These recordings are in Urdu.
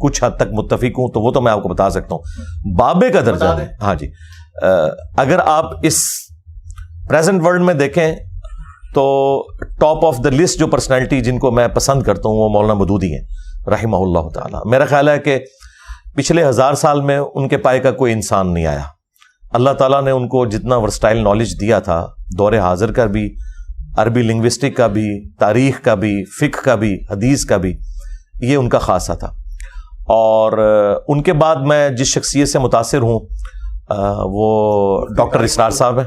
کچھ حد تک متفق ہوں تو وہ تو میں آپ کو بتا سکتا ہوں. بابے کا درجہ ہے. ہاں جی, اگر آپ اس پریزنٹ ورلڈ میں دیکھیں تو ٹاپ آف دا لسٹ جو پرسنالٹی جن کو میں پسند کرتا ہوں وہ مولانا مودودی ہیں رحمہ اللہ تعالی. میرا خیال ہے کہ پچھلے 1000 سال میں ان کے پائے کا کوئی انسان نہیں آیا. اللہ تعالیٰ نے ان کو جتنا ورسٹائل نالج دیا تھا دور حاضر کا بھی, عربی لنگوسٹک کا بھی, تاریخ کا بھی, فقہ کا بھی, حدیث کا بھی, یہ ان کا خاصہ تھا. اور ان کے بعد میں جس شخصیت سے متاثر ہوں وہ ڈاکٹر اسرار صاحب ہیں.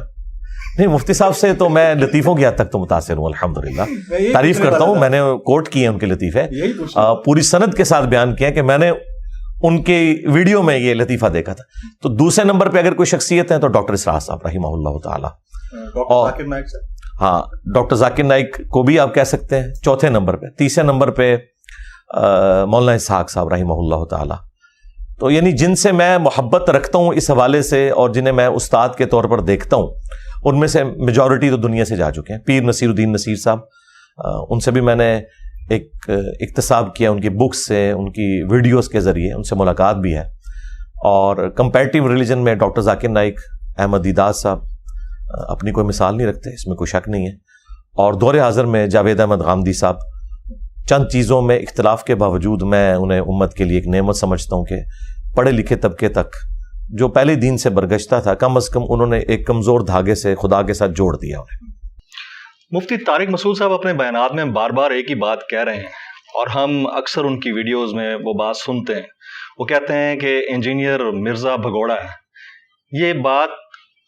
نہیں, مفتی صاحب سے تو میں لطیفوں کی حد تک تو متاثر ہوں الحمدللہ, تعریف کرتا ہوں. میں نے کوٹ کیے ہیں ان کے لطیفے, پوری سند کے ساتھ بیان کیا کہ میں نے ان کے ویڈیو میں یہ لطیفہ دیکھا تھا. تو دوسرے نمبر پہ اگر کوئی شخصیت ہے تو ڈاکٹر اسرار صاحب رحمہ اللہ تعالی. اور ہاں, ڈاکٹر ذاکر نائک کو بھی آپ کہہ سکتے ہیں چوتھے نمبر پہ. تیسرے نمبر پہ مولانا اسحاق صاحب رحمہ اللہ تعالی. تو یعنی جن سے میں محبت رکھتا ہوں اس حوالے سے اور جنہیں میں استاد کے طور پر دیکھتا ہوں, ان میں سے میجورٹی تو دنیا سے جا چکے ہیں. پیر نصیر الدین نصیر صاحب, ان سے بھی میں نے ایک اکتساب کیا ان کی بکس سے, ان کی ویڈیوز کے ذریعے, ان سے ملاقات بھی ہے. اور کمپیریٹیو ریلیجن میں ڈاکٹر ذاکر نائک, احمد دیداد صاحب اپنی کوئی مثال نہیں رکھتے, اس میں کوئی شک نہیں ہے. اور دور حاضر میں جاوید احمد غامدی صاحب, چند چیزوں میں اختلاف کے باوجود میں انہیں امت کے لیے ایک نعمت سمجھتا ہوں کہ پڑھے لکھے طبقے تک جو پہلے دین سے برگشتہ تھا کم از کم انہوں نے ایک کمزور دھاگے سے خدا کے ساتھ جوڑ دیا انہیں. مفتی طارق مسعود صاحب اپنے بیانات میں بار بار ایک ہی بات کہہ رہے ہیں اور ہم اکثر ان کی ویڈیوز میں وہ بات سنتے ہیں. وہ کہتے ہیں کہ انجینئر مرزا بھگوڑا ہے. یہ بات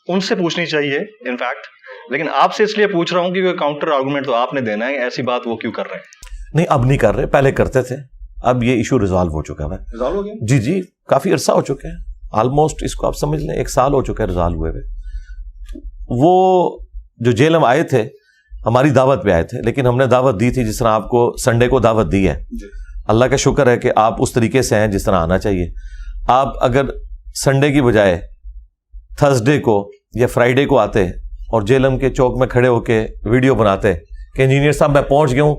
ان سے پوچھنی چاہیے انفیکٹ, لیکن آپ سے اس لیے پوچھ رہا ہوں کہ کاؤنٹر آرگومنٹ تو آپ نے دینا ہے. ایسی بات وہ کیوں کر رہے ہیں؟ نہیں, اب نہیں کر رہے, پہلے کرتے تھے. اب یہ ایشو ریزالو ہو چکا ہے. ریزالو ہو گیا؟ جی جی, کافی عرصہ ہو چکے ہیں, آلموسٹ اس کو آپ سمجھ لیں 1 سال ہو چکا ہے ریزالو ہوئے ہوئے. وہ جو جیل میں آئے تھے ہماری دعوت پہ آئے تھے, لیکن ہم نے دعوت دی تھی جس طرح آپ کو سنڈے کو دعوت دی ہے. اللہ کا شکر ہے کہ آپ اس طریقے سے ہیں جس طرح آنا چاہیے. آپ اگر سنڈے کی بجائے تھرسڈے کو یا فرائیڈے کو آتے اور جیلم کے چوک میں کھڑے ہو کے ویڈیو بناتے کہ انجینئر صاحب میں پہنچ گیا ہوں,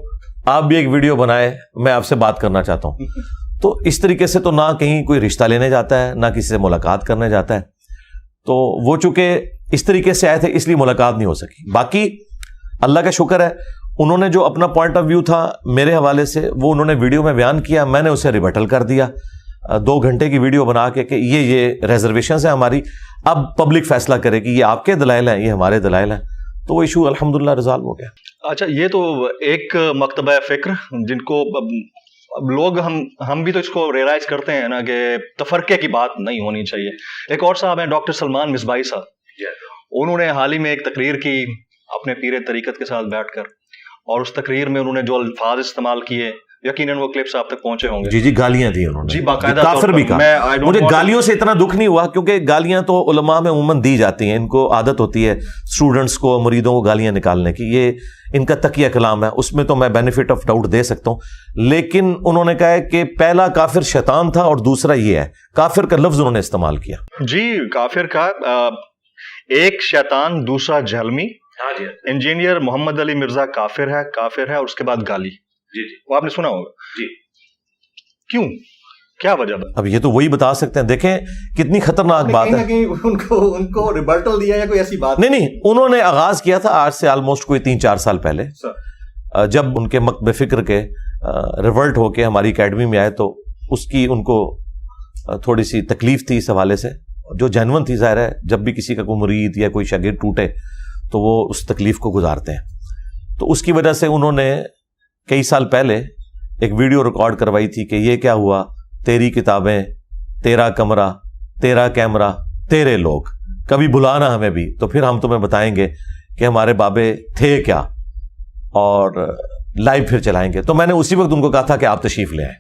آپ بھی ایک ویڈیو بنائے, میں آپ سے بات کرنا چاہتا ہوں, تو اس طریقے سے تو نہ کہیں کوئی رشتہ لینے جاتا ہے نہ کسی سے ملاقات کرنے جاتا ہے. تو وہ چونکہ اس طریقے سے آئے تھے اس لیے ملاقات نہیں ہو سکی. باقی اللہ کا شکر ہے انہوں نے جو اپنا پوائنٹ آف ویو تھا میرے حوالے سے وہ انہوں نے ویڈیو میں بیان کیا, میں نے اسے ریبٹل کر دیا 2 گھنٹے کی ویڈیو بنا کے کہ یہ ریزرویشنز ہیں ہماری, اب پبلک فیصلہ کرے کہ یہ آپ کے دلائل ہیں یہ ہمارے دلائل ہیں. تو وہ ایشو الحمدللہ ریزالو ہو گیا. اچھا, یہ تو ایک مکتبہ فکر جن کو اب لوگ ہم بھی تو اس کو ریئلائز کرتے ہیں نا کہ تفرقے کی بات نہیں ہونی چاہیے. ایک اور صاحب ہیں ڈاکٹر سلمان مصباحی صاحب, انہوں نے حال ہی میں ایک تقریر کی اپنے پیر طریقت کے ساتھ بیٹھ کر, اور اس تقریر میں انہوں نے جو الفاظ استعمال کیے یقیناً وہ کلپس آپ تک پہنچے ہوں گے. جی جی, گالیاں دی انہوں نے, جی باقاعدہ کافر بھی کہا. مجھے گالیوں سے اتنا دکھ نہیں ہوا کیونکہ گالیاں تو علماء میں عموماً دی جاتی ہیں, ان کو عادت ہوتی ہے اسٹوڈنٹس کو مریدوں کو گالیاں نکالنے کی, یہ ان کا تقیہ کلام ہے, اس میں تو میں بینیفٹ آف ڈاؤٹ دے سکتا ہوں. لیکن انہوں نے کہا ہے کہ پہلا کافر شیطان تھا اور دوسرا یہ ہے, کافر کا لفظ انہوں نے استعمال کیا. جی, کافر کا ایک شیطان دوسرا جہلمی. انجینئر محمد علی مرزا کافر ہے اور اس کے بعد گالی. جی جی, وہ آپ نے سنا ہوگا. جی, کیوں, کیا وجہ؟ اب یہ تو وہی بتا سکتے ہیں. دیکھیں کتنی خطرناک بات ہے. ان کو ریبرٹل دیا یا کوئی ایسی بات نہیں, انہوں نے آغاز کیا تھا آج سے آلموسٹ کوئی 3-4 سال پہلے, جب ان کے مکتب فکر کے ریورٹ ہو کے ہماری اکیڈمی میں آئے تو اس کی ان کو تھوڑی سی تکلیف تھی اس حوالے سے, جو جینون تھی. ظاہر ہے جب بھی کسی کا کوئی مرید یا کوئی شاگرد ٹوٹے تو وہ اس تکلیف کو گزارتے ہیں. تو اس کی وجہ سے انہوں نے کئی سال پہلے ایک ویڈیو ریکارڈ کروائی تھی کہ یہ کیا ہوا, تیری کتابیں, تیرا کمرہ, تیرا کیمرہ, تیرے لوگ, کبھی بلانا ہمیں بھی تو پھر ہم تمہیں بتائیں گے کہ ہمارے بابے تھے کیا اور لائیو پھر چلائیں گے. تو میں نے اسی وقت ان کو کہا تھا کہ آپ تشریف لے آئیں,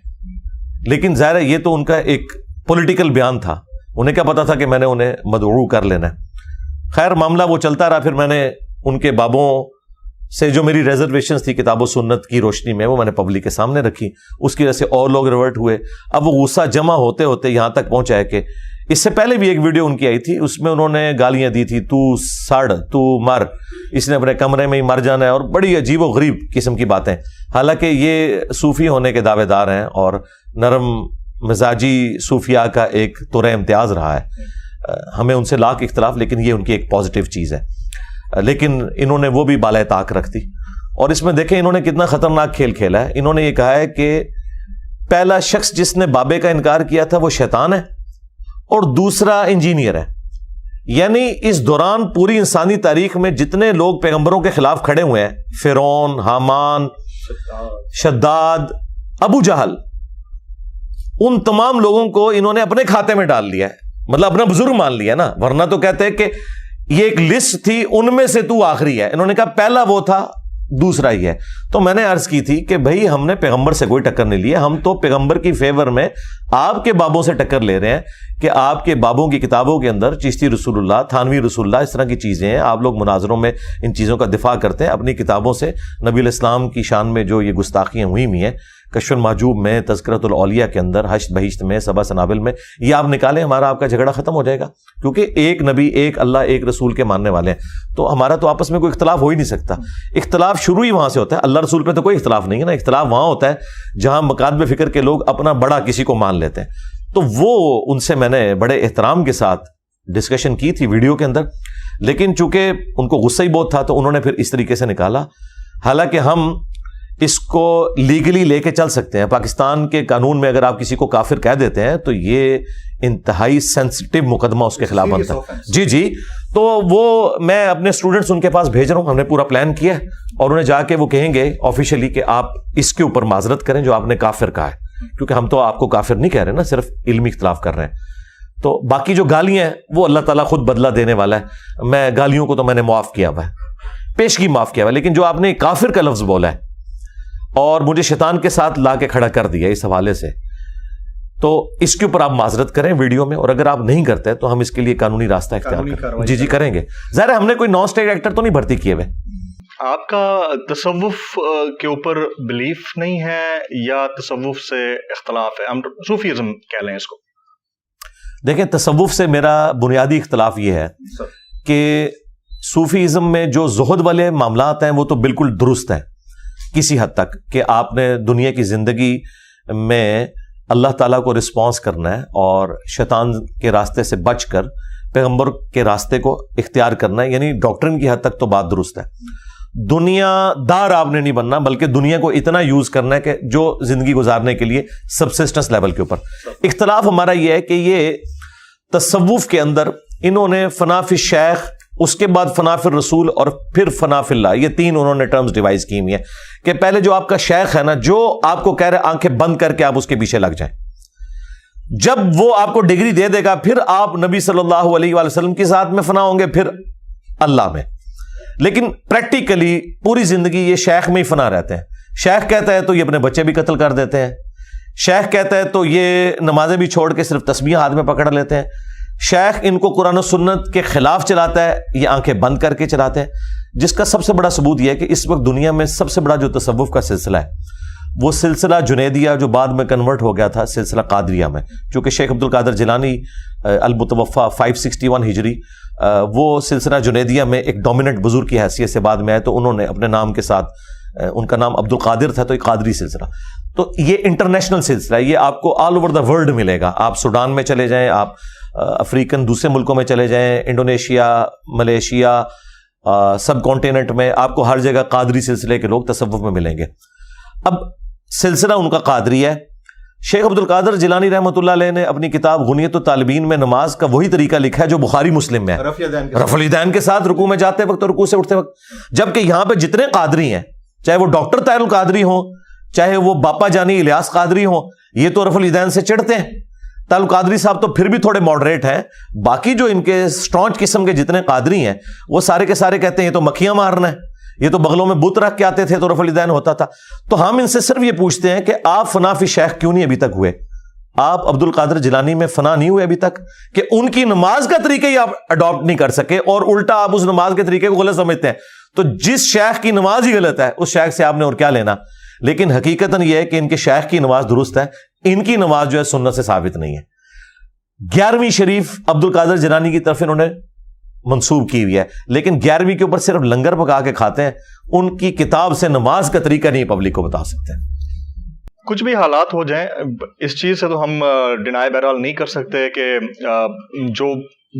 لیکن ظاہر ہے یہ تو ان کا ایک پولیٹیکل بیان تھا, انہیں کیا پتا تھا کہ میں نے انہیں مدعو کر لینا ہے. خیر معاملہ وہ چلتا رہا. پھر میں نے ان کے بابوں سے جو میری ریزرویشنز تھی کتاب و سنت کی روشنی میں وہ میں نے پبلک کے سامنے رکھی, اس کی وجہ سے اور لوگ ریورٹ ہوئے. اب وہ غصہ جمع ہوتے ہوتے یہاں تک پہنچا ہے کہ اس سے پہلے بھی ایک ویڈیو ان کی آئی تھی, اس میں انہوں نے گالیاں دی تھی, تو سڑ, تو مر, اس نے اپنے کمرے میں ہی مر جانا ہے, اور بڑی عجیب و غریب قسم کی باتیں. حالانکہ یہ صوفی ہونے کے دعوے دار ہیں اور نرم مزاجی صوفیاء کا ایک طور امتیاز رہا ہے. ہمیں ان سے لاکھ اختلاف، لیکن یہ ان کی ایک پازیٹیو چیز ہے. لیکن انہوں نے وہ بھی بالائے طاق رکھ دی. اور اس میں دیکھیں انہوں نے کتنا خطرناک کھیل کھیلا ہے. انہوں نے یہ کہا ہے کہ پہلا شخص جس نے بابے کا انکار کیا تھا وہ شیطان ہے اور دوسرا انجینئر ہے. یعنی اس دوران پوری انسانی تاریخ میں جتنے لوگ پیغمبروں کے خلاف کھڑے ہوئے ہیں، فرعون، حامان، شداد، ابو جہل، ان تمام لوگوں کو انہوں نے اپنے کھاتے میں ڈال لیا ہے. مطلب اپنا بزرگ مان لیا نا. ورنہ تو کہتے ہیں کہ یہ ایک لسٹ تھی، ان میں سے تو آخری ہے. انہوں نے کہا پہلا وہ تھا، دوسرا ہی ہے. تو میں نے عرض کی تھی کہ بھائی ہم نے پیغمبر سے کوئی ٹکر نہیں لی ہے. ہم تو پیغمبر کی فیور میں آپ کے بابوں سے ٹکر لے رہے ہیں کہ آپ کے بابوں کی کتابوں کے اندر چشتی رسول اللہ، تھانوی رسول اللہ، اس طرح کی چیزیں ہیں. آپ لوگ مناظروں میں ان چیزوں کا دفاع کرتے ہیں. اپنی کتابوں سے نبی علیہ السلام کی شان میں جو یہ گستاخیاں ہوئی ہیں، کشف المحجوب میں، تذکرۃ الاولیاء کے اندر، حشد بہشت میں، سبع سنابل میں، یہ آپ نکالیں، ہمارا آپ کا جھگڑا ختم ہو جائے گا. کیونکہ ایک نبی، ایک اللہ، ایک رسول کے ماننے والے ہیں. تو ہمارا تو آپس میں کوئی اختلاف ہو ہی نہیں سکتا. اختلاف شروع ہی وہاں سے ہوتا ہے. اللہ رسول پہ تو کوئی اختلاف نہیں ہے نا. اختلاف وہاں ہوتا ہے جہاں مکاتب فکر کے لوگ اپنا بڑا کسی کو مان لیتے ہیں. تو وہ ان سے میں نے بڑے احترام کے ساتھ ڈسکشن کی تھی ویڈیو کے اندر. لیکن چونکہ ان کو غصہ ہی بہت تھا تو انہوں نے پھر اس طریقے سے نکالا. حالانکہ ہم اس کو لیگلی لے کے چل سکتے ہیں. پاکستان کے قانون میں اگر آپ کسی کو کافر کہہ دیتے ہیں تو یہ انتہائی سینسٹیو مقدمہ اس کے خلاف بنتا ہے. جی. تو وہ میں اپنے اسٹوڈنٹس ان کے پاس بھیج رہا ہوں. ہم نے پورا پلان کیا ہے اور انہیں جا کے وہ کہیں گے آفیشلی کہ آپ اس کے اوپر معذرت کریں جو آپ نے کافر کہا ہے. کیونکہ ہم تو آپ کو کافر نہیں کہہ رہے نا، صرف علمی اختلاف کر رہے ہیں. تو باقی جو گالیاں ہیں وہ اللہ تعالیٰ خود بدلہ دینے والا ہے. میں گالیوں کو تو میں نے معاف کیا ہوا ہے، پیشگی معاف کیا ہوا ہے. لیکن جو آپ نے کافر کا لفظ بولا ہے اور مجھے شیطان کے ساتھ لا کے کھڑا کر دیا اس حوالے سے، تو اس کے اوپر آپ معذرت کریں ویڈیو میں. اور اگر آپ نہیں کرتے تو ہم اس کے لیے قانونی راستہ اختیار کریں. جی کریں گے. ظاہر ہے ہم نے کوئی نان اسٹیٹ ایکٹر تو نہیں بھرتی کیے ہوئے. آپ کا تصوف کے اوپر بلیف نہیں ہے یا تصوف سے اختلاف ہے؟ ہم صوفیزم کہہ لیں اس کو. دیکھیں تصوف سے میرا بنیادی اختلاف یہ ہے کہ صوفیزم میں جو زہد والے معاملات ہیں وہ تو بالکل درست ہیں کسی حد تک، کہ آپ نے دنیا کی زندگی میں اللہ تعالیٰ کو رسپانس کرنا ہے اور شیطان کے راستے سے بچ کر پیغمبر کے راستے کو اختیار کرنا ہے. یعنی ڈاکٹرن کی حد تک تو بات درست ہے. دنیا دار آپ نے نہیں بننا، بلکہ دنیا کو اتنا یوز کرنا ہے کہ جو زندگی گزارنے کے لیے سبسسٹنس لیول کے اوپر. اختلاف ہمارا یہ ہے کہ یہ تصوف کے اندر انہوں نے فنا فی الشیخ، اس کے بعد فنا فی الرسول اور پھر فنا فی اللہ، یہ تین انہوں نے ٹرمز ڈیوائز کی ہوئی ہیں کہ پہلے جو آپ کا شیخ ہے نا، جو آپ کو کہہ رہے آنکھیں بند کر کے آپ اس کے پیچھے لگ جائیں، جب وہ آپ کو ڈگری دے دے گا پھر آپ نبی صلی اللہ علیہ وآلہ وسلم کی ذات میں فنا ہوں گے، پھر اللہ میں. لیکن پریکٹیکلی پوری زندگی یہ شیخ میں ہی فنا رہتے ہیں. شیخ کہتا ہے تو یہ اپنے بچے بھی قتل کر دیتے ہیں. شیخ کہتا ہے تو یہ نمازیں بھی چھوڑ کے صرف تسبیح ہاتھ میں پکڑ لیتے ہیں. شیخ ان کو قرآن و سنت کے خلاف چلاتا ہے، یہ آنکھیں بند کر کے چلاتے ہیں. جس کا سب سے بڑا ثبوت یہ ہے کہ اس وقت دنیا میں سب سے بڑا جو تصوف کا سلسلہ ہے وہ سلسلہ جنیدیہ، جو بعد میں کنورٹ ہو گیا تھا سلسلہ قادریہ میں، چونکہ شیخ عبد القادر جیلانی المتوفا 561 ہجری وہ سلسلہ جنیدیہ میں ایک ڈومیننٹ بزرگ کی حیثیت سے بعد میں آئے، تو انہوں نے اپنے نام کے ساتھ، ان کا نام عبد القادر تھا، تو ایک قادری سلسلہ. تو یہ انٹرنیشنل سلسلہ ہے، یہ آپ کو آل اوور دا ورلڈ ملے گا. آپ سوڈان میں چلے جائیں، آپ افریقن دوسرے ملکوں میں چلے جائیں، انڈونیشیا، ملیشیا، سب کانٹیننٹ میں آپ کو ہر جگہ قادری سلسلے کے لوگ تصوف میں ملیں گے. اب سلسلہ ان کا قادری ہے. شیخ عبد القادر جیلانی رحمۃ اللہ علیہ نے اپنی کتاب غنیۃ الطالبین میں نماز کا وہی طریقہ لکھا ہے جو بخاری مسلم میں ہے، رفع الیدین کے ساتھ رکوع میں جاتے وقت اور رکوع سے اٹھتے وقت. جبکہ یہاں پہ جتنے قادری ہیں، چاہے وہ ڈاکٹر طاہر القادری ہوں، چاہے وہ باپا جانی الیاس قادری ہوں، یہ تو رفع الیدین سے چڑھتے ہیں. طاہر القادری صاحب تو پھر بھی تھوڑے ماڈریٹ ہیں. باقی جو ان کے اسٹرانچ قسم کے جتنے قادری ہیں وہ سارے کے سارے کہتے ہیں یہ تو مکھیاں مارنا ہے، یہ تو بغلوں میں بت رکھ کے آتے تھے تو رفع الیدین ہوتا تھا. تو ہم ان سے صرف یہ پوچھتے ہیں کہ آپ فنا فی شیخ کیوں نہیں ابھی تک ہوئے؟ آپ عبد القادر جیلانی میں فنا نہیں ہوئے ابھی تک کہ ان کی نماز کا طریقہ ہی آپ اڈاپٹ نہیں کر سکے، اور الٹا آپ اس نماز کے طریقے کو غلط سمجھتے ہیں. تو جس شیخ کی نماز ہی غلط ہے اس شیخ سے آپ نے اور کیا لینا. لیکن حقیقتاً یہ ہے کہ ان کے شیخ کی نماز درست ہے، ان کی نماز جو ہے سنت سے ثابت نہیں ہے. 11ویں شریف عبد القادر جیلانی کی طرف انہوں نے منسوب کی ہوئی ہے، لیکن 11ویں کے اوپر صرف لنگر پکا کے کھاتے ہیں. ان کی کتاب سے نماز کا طریقہ نہیں پبلک کو بتا سکتے. کچھ بھی حالات ہو جائیں اس چیز سے تو ہم ڈینائی بہرحال نہیں کر سکتے کہ جو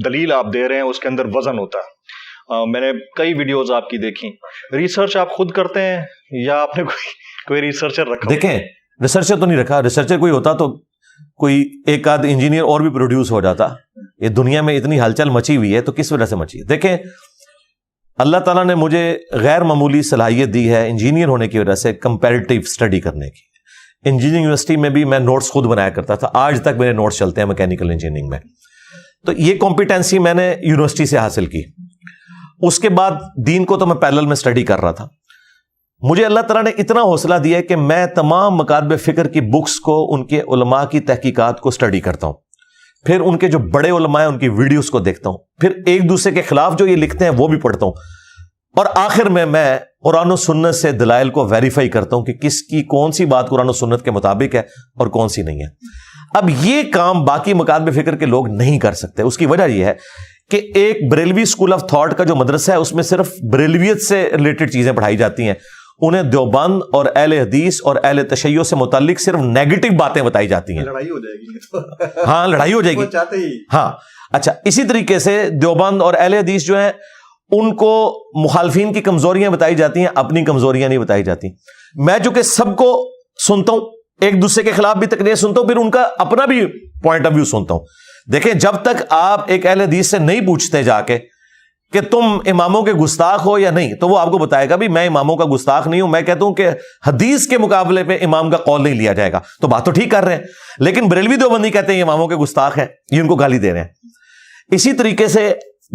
دلیل آپ دے رہے ہیں اس کے اندر وزن ہوتا ہے. میں نے کئی ویڈیوز آپ کی دیکھی. ریسرچ آپ خود کرتے ہیں یا آپ نے کوئی ریسرچر رکھا؟ دیکھیں ریسرچر تو نہیں رکھا. ریسرچر کوئی ہوتا تو کوئی ایک آدھ انجینئر اور بھی پروڈیوس ہو جاتا. یہ دنیا میں اتنی ہلچل مچی ہوئی ہے تو کس وجہ سے مچی ہے؟ دیکھیں اللہ تعالیٰ نے مجھے غیر معمولی صلاحیت دی ہے انجینئر ہونے کی وجہ سے کمپیریٹیو اسٹڈی کرنے کی. انجینئرنگ یونیورسٹی میں بھی میں نوٹس خود بنایا کرتا تھا. آج تک میرے نوٹس چلتے ہیں میکینیکل انجینئرنگ میں. تو یہ کمپیٹنسی میں نے یونیورسٹی سے حاصل کی. اس کے بعد دین کو تو میں پیرلل میں اسٹڈی کر رہا تھا. مجھے اللہ تعالیٰ نے اتنا حوصلہ دیا ہے کہ میں تمام مکاتب فکر کی بکس کو ان کے علماء کی تحقیقات کو اسٹڈی کرتا ہوں. پھر ان کے جو بڑے علماء ہیں ان کی ویڈیوز کو دیکھتا ہوں. پھر ایک دوسرے کے خلاف جو یہ لکھتے ہیں وہ بھی پڑھتا ہوں. اور آخر میں قرآن و سنت سے دلائل کو ویریفائی کرتا ہوں کہ کس کی کون سی بات قرآن و سنت کے مطابق ہے اور کون سی نہیں ہے. اب یہ کام باقی مکاتب فکر کے لوگ نہیں کر سکتے. اس کی وجہ یہ ہے کہ ایک بریلوی اسکول آف تھاٹ کا جو مدرسہ ہے اس میں صرف بریلویت سے ریلیٹڈ چیزیں پڑھائی جاتی ہیں. انہیں دیوبند اور اہل حدیث اور اہل تشیع سے متعلق صرف نیگیٹو باتیں بتائی جاتی ہیں. لڑائی ہو جائے گی. ہاں لڑائی ہو جائے گی. ہاں اچھا اسی طریقے سے دیوبند اور اہل حدیث جو ہیں ان کو مخالفین کی کمزوریاں بتائی جاتی ہیں, اپنی کمزوریاں نہیں بتائی جاتی. میں جو کہ سب کو سنتا ہوں, ایک دوسرے کے خلاف بھی تقریر سنتا ہوں, پھر ان کا اپنا بھی پوائنٹ آف ویو سنتا ہوں. دیکھیں جب تک آپ ایک اہل حدیث سے نہیں پوچھتے جا کے کہ تم اماموں کے گستاخ ہو یا نہیں, تو وہ آپ کو بتائے گا بھی میں اماموں کا گستاخ نہیں ہوں. میں کہتا ہوں کہ حدیث کے مقابلے پہ امام کا قول نہیں لیا جائے گا, تو بات تو ٹھیک کر رہے ہیں. لیکن بریلوی دیوبندی کہتے ہیں یہ اماموں کے گستاخ ہیں, یہ ان کو گالی دے رہے ہیں. اسی طریقے سے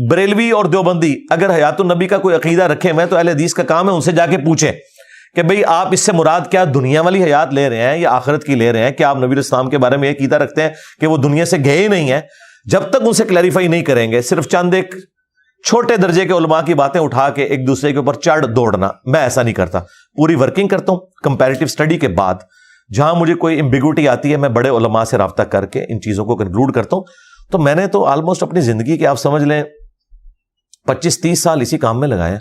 بریلوی اور دیوبندی اگر حیات النبی کا کوئی عقیدہ رکھے ہوئے تو اہل حدیث کا کام ہے ان سے جا کے پوچھیں کہ بھئی آپ اس سے مراد کیا دنیا والی حیات لے رہے ہیں یا آخرت کی لے رہے ہیں؟ کہ آپ نبی اسلام کے بارے میں یہ عقیدہ رکھتے ہیں کہ وہ دنیا سے گئے ہی نہیں ہیں؟ جب تک ان سے کلیریفائی نہیں کریں گے, صرف چند ایک چھوٹے درجے کے علماء کی باتیں اٹھا کے ایک دوسرے کے اوپر چڑھ دوڑنا, میں ایسا نہیں کرتا. پوری ورکنگ کرتا ہوں کمپیریٹیو اسٹڈی کے بعد. جہاں مجھے کوئی ایمبیگوٹی آتی ہے میں بڑے علماء سے رابطہ کر کے ان چیزوں کو کنکلوڈ کرتا ہوں. تو میں نے تو آلموسٹ اپنی زندگی کے آپ سمجھ لیں 25-30 سال اسی کام میں لگائے.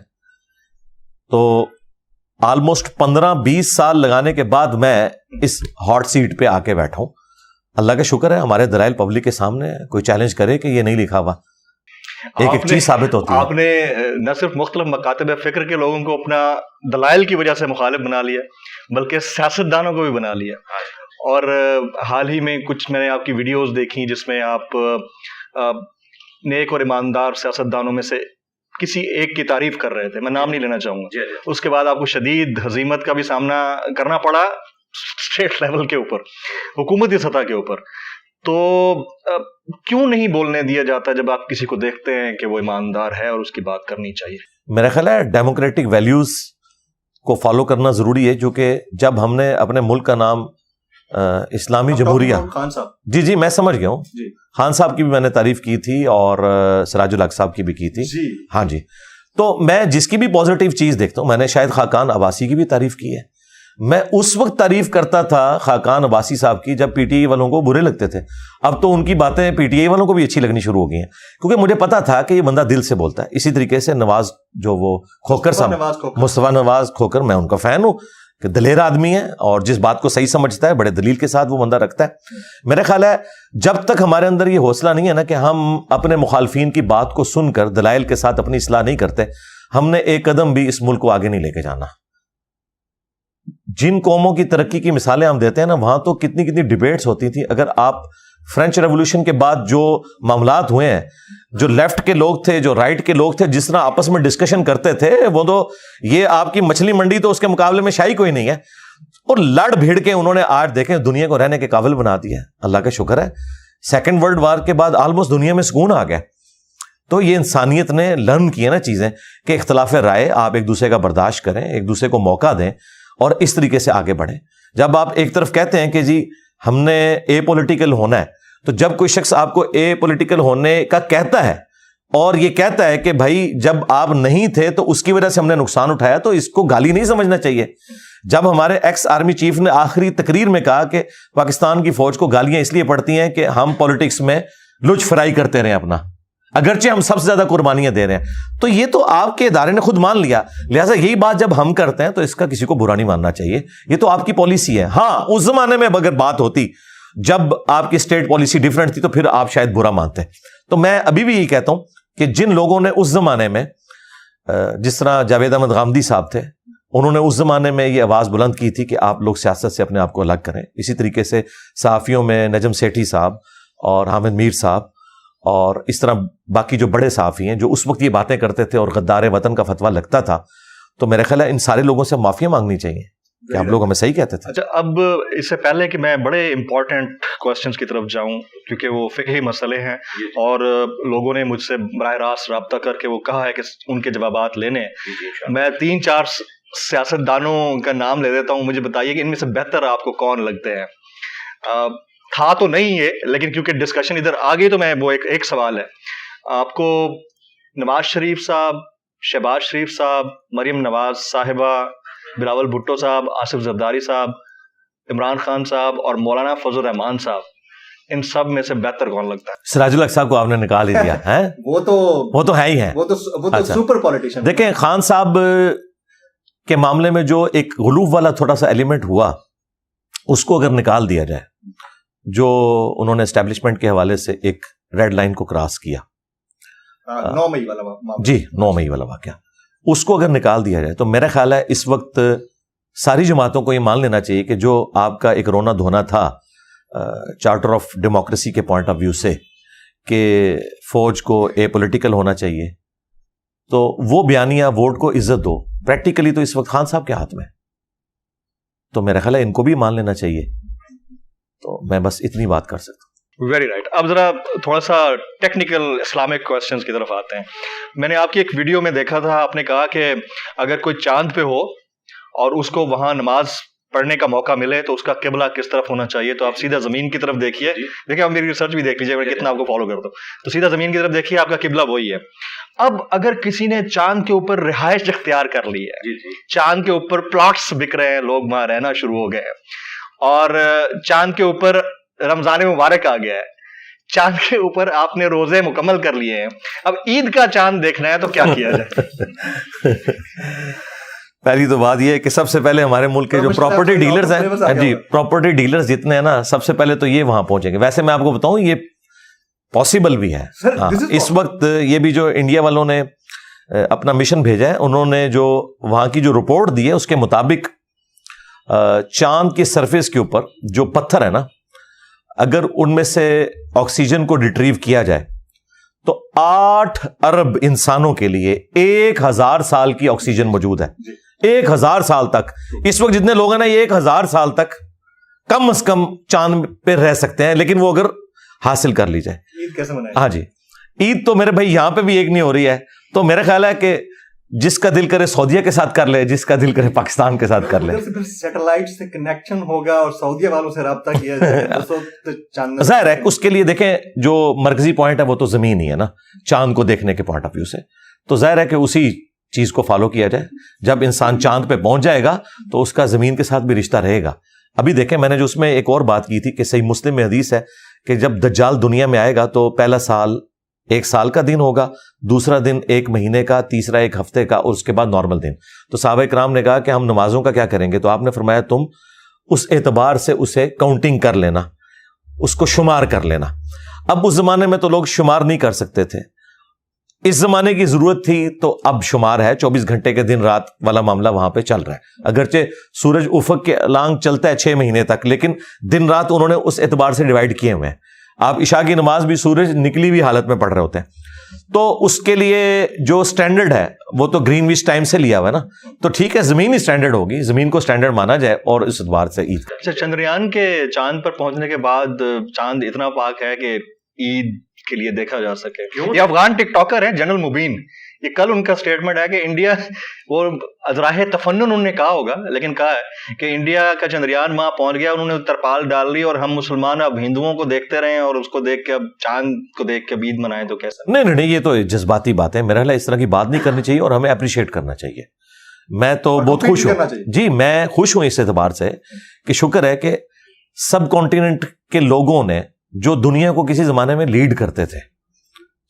تو آلموسٹ 15-20 سال لگانے کے بعد میں اس ہاٹ سیٹ پہ آ کے بیٹھا ہوں. اللہ کا شکر ہے ہمارے دلائل پبلک کے سامنے ہے. کوئی چیلنج کرے کہ یہ نہیں لکھا ہوا, ایک چیز ثابت ہوتی ہے. آپ نے نہ صرف مختلف مکاتب فکر کے لوگوں کو اپنا دلائل کی وجہ سے مخالف بنا لیا, بلکہ سیاستدانوں کو بھی بنا لیا. اور حال ہی میں کچھ میں نے آپ کی ویڈیوز دیکھی جس میں آپ نیک اور ایماندار سیاستدانوں میں سے کسی ایک کی تعریف کر رہے تھے. میں نام نہیں لینا چاہوں گا. اس کے بعد آپ کو شدید ہزیمت کا بھی سامنا کرنا پڑا اسٹیٹ لیول کے اوپر, حکومتی سطح کے اوپر. تو کیوں نہیں بولنے دیا جاتا جب آپ کسی کو دیکھتے ہیں کہ وہ ایماندار ہے اور اس کی بات کرنی چاہیے؟ میرا خیال ہے ڈیموکریٹک ویلیوز کو فالو کرنا ضروری ہے, جو کہ جب ہم نے اپنے ملک کا نام اسلامی جمہوریہ, خان صاحب, جی میں سمجھ گیا ہوں, خان صاحب کی بھی میں نے تعریف کی تھی اور سراج الحق صاحب کی بھی کی تھی. ہاں جی, تو میں جس کی بھی پازیٹیو چیز دیکھتا ہوں, میں نے شاید خاقان عباسی کی بھی تعریف کی ہے. میں اس وقت تعریف کرتا تھا خاقان عباسی صاحب کی جب پی ٹی آئی والوں کو برے لگتے تھے. اب تو ان کی باتیں پی ٹی آئی والوں کو بھی اچھی لگنی شروع ہو گئی ہیں, کیونکہ مجھے پتا تھا کہ یہ بندہ دل سے بولتا ہے. اسی طریقے سے نواز جو وہ کھوکر صاحب, مصطفیٰ نواز کھوکر, میں ان کا فین ہوں کہ دلیر آدمی ہے اور جس بات کو صحیح سمجھتا ہے بڑے دلیل کے ساتھ وہ بندہ رکھتا ہے. میرا خیال ہے جب تک ہمارے اندر یہ حوصلہ نہیں ہے نا کہ ہم اپنے مخالفین کی بات کو سن کر دلائل کے ساتھ اپنی اصلاح نہیں کرتے, ہم نے ایک قدم بھی اس ملک کو آگے نہیں لے کے جانا. جن قوموں کی ترقی کی مثالیں ہم دیتے ہیں نا, وہاں تو کتنی ڈیبیٹس ہوتی تھی. اگر آپ فرینچ ریولوشن کے بعد جو معاملات ہوئے ہیں, جو لیفٹ کے لوگ تھے, جو رائٹ کے لوگ تھے, جس طرح آپس میں ڈسکشن کرتے تھے, وہ تو یہ آپ کی مچھلی منڈی تو اس کے مقابلے میں شاہی کوئی نہیں ہے. اور لڑ بھیڑ کے انہوں نے آج دیکھیں دنیا کو رہنے کے قابل بنا دیا ہے. اللہ کا شکر ہے, سیکنڈ ورلڈ وار کے بعد آلموسٹ دنیا میں سکون آ گیا. تو یہ انسانیت نے لرن کی ہے نا چیزیں کہ اختلاف رائے, آپ ایک دوسرے کا برداشت کریں, ایک دوسرے کو موقع دیں اور اس طریقے سے آگے بڑھیں. جب آپ ایک طرف کہتے ہیں کہ جی ہم نے اے پولیٹیکل ہونا ہے, تو جب کوئی شخص آپ کو اے پولیٹیکل ہونے کا کہتا ہے اور یہ کہتا ہے کہ بھائی جب آپ نہیں تھے تو اس کی وجہ سے ہم نے نقصان اٹھایا, تو اس کو گالی نہیں سمجھنا چاہیے. جب ہمارے ایکس آرمی چیف نے آخری تقریر میں کہا کہ پاکستان کی فوج کو گالیاں اس لیے پڑتی ہیں کہ ہم پولیٹکس میں لچ فرائی کرتے رہے اپنا, اگرچہ ہم سب سے زیادہ قربانیاں دے رہے ہیں. تو یہ تو آپ کے ادارے نے خود مان لیا, لہٰذا یہی بات جب ہم کرتے ہیں تو اس کا کسی کو برا نہیں ماننا چاہیے, یہ تو آپ کی پالیسی ہے. ہاں اس زمانے میں اگر بات ہوتی جب آپ کی اسٹیٹ پالیسی ڈفرینٹ تھی تو پھر آپ شاید برا مانتے. تو میں ابھی بھی یہی کہتا ہوں کہ جن لوگوں نے اس زمانے میں, جس طرح جاوید احمد غامدی صاحب تھے, انہوں نے اس زمانے میں یہ آواز بلند کی تھی کہ آپ لوگ سیاست سے اپنے آپ کو الگ کریں. اسی طریقے سے صحافیوں میں نجم سیٹھی صاحب اور حامد میر صاحب اور اس طرح باقی جو بڑے صحافی ہیں جو اس وقت یہ باتیں کرتے تھے اور غدار وطن کا فتویٰ لگتا تھا, تو میرا خیال ہے ان سارے لوگوں سے معافیاں مانگنی چاہیے کہ آپ لوگ ہمیں صحیح کہتے تھے. اچھا, اب اس سے پہلے کہ میں بڑے امپورٹنٹ کوسچنس کی طرف جاؤں, کیونکہ وہ فقہی مسئلے ہیں اور لوگوں نے مجھ سے براہ راست رابطہ کر کے وہ کہا ہے کہ ان کے جوابات لینے, میں 3-4 سیاست دانوں کا نام لے دیتا ہوں, مجھے بتائیے کہ ان میں سے بہتر آپ کو کون لگتے ہیں. تھا تو نہیں ہے لیکن کیونکہ ڈسکشن ادھر آ گئی تو میں وہ ایک سوال ہے آپ کو, نواز شریف صاحب, شہباز شریف صاحب, مریم نواز صاحبہ, بلاول بھٹو صاحب, آصف زرداری صاحب, عمران خان صاحب اور مولانا فضل الرحمان صاحب, ان سب میں سے بہتر کون لگتا ہے؟ سراج الحق صاحب کو آپ نے نکال ہی دیا ہے. وہ تو ہے ہی ہے, وہ تو سپر پولیٹیشین. دیکھیں خان صاحب کے معاملے میں جو ایک غلوف والا تھوڑا سا ایلیمنٹ ہوا, اس کو اگر نکال دیا جائے, جو انہوں نے اسٹیبلشمنٹ کے حوالے سے ایک ریڈ لائن کو کراس کیا, 9 مئی والا معاملہ, جی 9 مئی والا واقعہ, اس کو اگر نکال دیا جائے تو میرا خیال ہے اس وقت ساری جماعتوں کو یہ مان لینا چاہیے کہ جو آپ کا ایک رونا دھونا تھا چارٹر آف ڈیموکریسی کے پوائنٹ آف ویو سے کہ فوج کو اے پولیٹیکل ہونا چاہیے, تو وہ بیانیہ ووٹ کو عزت دو پریکٹیکلی تو اس وقت خان صاحب کے ہاتھ میں, تو میرا خیال ہے ان کو بھی مان لینا چاہیے. تو میں بس اتنی بات کر سکتا ہوں. Very right. اب ذرا تھوڑا سا ٹیکنیکل اسلامک کوسچنس کی طرف آتے ہیں. میں نے آپ کی ایک ویڈیو میں دیکھا تھا, آپ نے کہا کہ اگر کوئی چاند پہ ہو اور اس کو وہاں نماز پڑھنے کا موقع ملے تو اس کا قبلہ کس طرف ہونا چاہیے, تو آپ سیدھا زمین کی طرف دیکھیے. دیکھیں آپ میری ریسرچ بھی دیکھ لیجیے, میں کتنا آپ کو فالو کرتا ہوں, تو سیدھا زمین کی طرف دیکھیے, آپ کا قبلہ وہی ہے. اب اگر کسی نے چاند کے اوپر رہائش اختیار کر لی ہے, چاند کے اوپر پلاٹس بک رہے ہیں, لوگ وہاں رہنا شروع ہو گئے ہیں, اور چاند کے اوپر رمضان مبارک آ گیا ہے, چاند کے اوپر آپ نے روزے مکمل کر لیے ہیں, اب عید کا چاند دیکھنا ہے تو کیا کیا جائے؟ پہلی تو بات یہ ہے کہ سب سے پہلے ہمارے ملک کے جو پراپرٹی ڈیلرز ہیں, جی پراپرٹی ڈیلرز جتنے ہیں نا, سب سے پہلے تو یہ وہاں پہنچیں گے. ویسے میں آپ کو بتاؤں یہ پاسبل بھی ہے. اس وقت یہ بھی جو انڈیا والوں نے اپنا مشن بھیجا ہے, انہوں نے جو وہاں کی جو رپورٹ دی ہے اس کے مطابق چاند کی سرفیس کے اوپر جو پتھر ہے نا, اگر ان میں سے آکسیجن کو ریٹریو کیا جائے تو 8 ارب انسانوں کے لیے 1000 سال کی آکسیجن موجود ہے. 1000 سال تک اس وقت جتنے لوگ ہیں نا, یہ 1000 سال تک کم از کم چاند پہ رہ سکتے ہیں, لیکن وہ اگر حاصل کر لی جائے. عید کیسے منائیں؟ ہاں جی, عید تو میرے بھائی یہاں پہ بھی ایک نہیں ہو رہی ہے, تو میرا خیال ہے کہ جس کا دل کرے سعودیہ کے ساتھ کر لے, جس کا دل کرے پاکستان کے ساتھ کر لے. سیٹلائٹ سے کنیکشن ہوگا اور سعودیہ والوں سے رابطہ کیا جائے. ظاہر ہے اس کے لیے دیکھیں جو مرکزی پوائنٹ ہے وہ تو زمین ہی ہے نا, چاند کو دیکھنے کے پوائنٹ آف ویو سے, تو ظاہر ہے کہ اسی چیز کو فالو کیا جائے. جب انسان چاند پہ پہنچ جائے گا تو اس کا زمین کے ساتھ بھی رشتہ رہے گا. ابھی دیکھیں میں نے جو اس میں ایک اور بات کی تھی کہ صحیح مسلم میں حدیث ہے کہ جب دجال دنیا میں آئے گا تو پہلا سال 1 سال کا دن ہوگا, دوسرا دن 1 مہینے کا, تیسرا 1 ہفتے کا, اور اس کے بعد نارمل دن. تو صحابہ کرام نے کہا کہ ہم نمازوں کا کیا کریں گے, تو آپ نے فرمایا تم اس اعتبار سے اسے کاؤنٹنگ کر لینا, اس کو شمار کر لینا. اب اس زمانے میں تو لوگ شمار نہیں کر سکتے تھے, اس زمانے کی ضرورت تھی تو اب شمار ہے. 24 گھنٹے کے دن رات والا معاملہ وہاں پہ چل رہا ہے, اگرچہ سورج افق کے لانگ چلتا ہے 6 مہینے تک, لیکن دن رات انہوں نے اس اعتبار سے ڈیوائڈ کیے ہوئے ہیں. آپ عشاء کی نماز بھی سورج نکلی ہوئی حالت میں پڑھ رہے ہوتے ہیں, تو اس کے لیے جو سٹینڈرڈ ہے وہ تو گرین وچ ٹائم سے لیا ہوا ہے نا, تو ٹھیک ہے زمین ہی سٹینڈرڈ ہوگی, زمین کو سٹینڈرڈ مانا جائے اور اس اعتبار سے عید. اچھا, چندریان کے چاند پر پہنچنے کے بعد چاند اتنا پاک ہے کہ عید کے لیے دیکھا جا سکے. یہ افغان ٹک ٹاکر ہیں جنرل مبین, یہ کل ان کا سٹیٹمنٹ ہے کہ انڈیا, وہ ازراہ تفنن انہوں نے کہا ہوگا لیکن کہا ہے کہ انڈیا کا چندریان وہاں پہنچ گیا, انہوں نے ترپال ڈال لی اور ہم مسلمان اب ہندوؤں کو دیکھتے رہے اور اس کو دیکھ کے اب چاند کو دیکھ کے عید منائیں تو کیسا؟ نہیں, یہ تو جذباتی بات ہے. میرا خیال ہے اس طرح کی بات نہیں کرنی چاہیے اور ہمیں اپریشیٹ کرنا چاہیے. میں تو بہت خوش ہوں, جی میں خوش ہوں اس اعتبار سے کہ شکر ہے کہ سب کانٹیننٹ کے لوگوں نے جو دنیا کو کسی زمانے میں لیڈ کرتے تھے,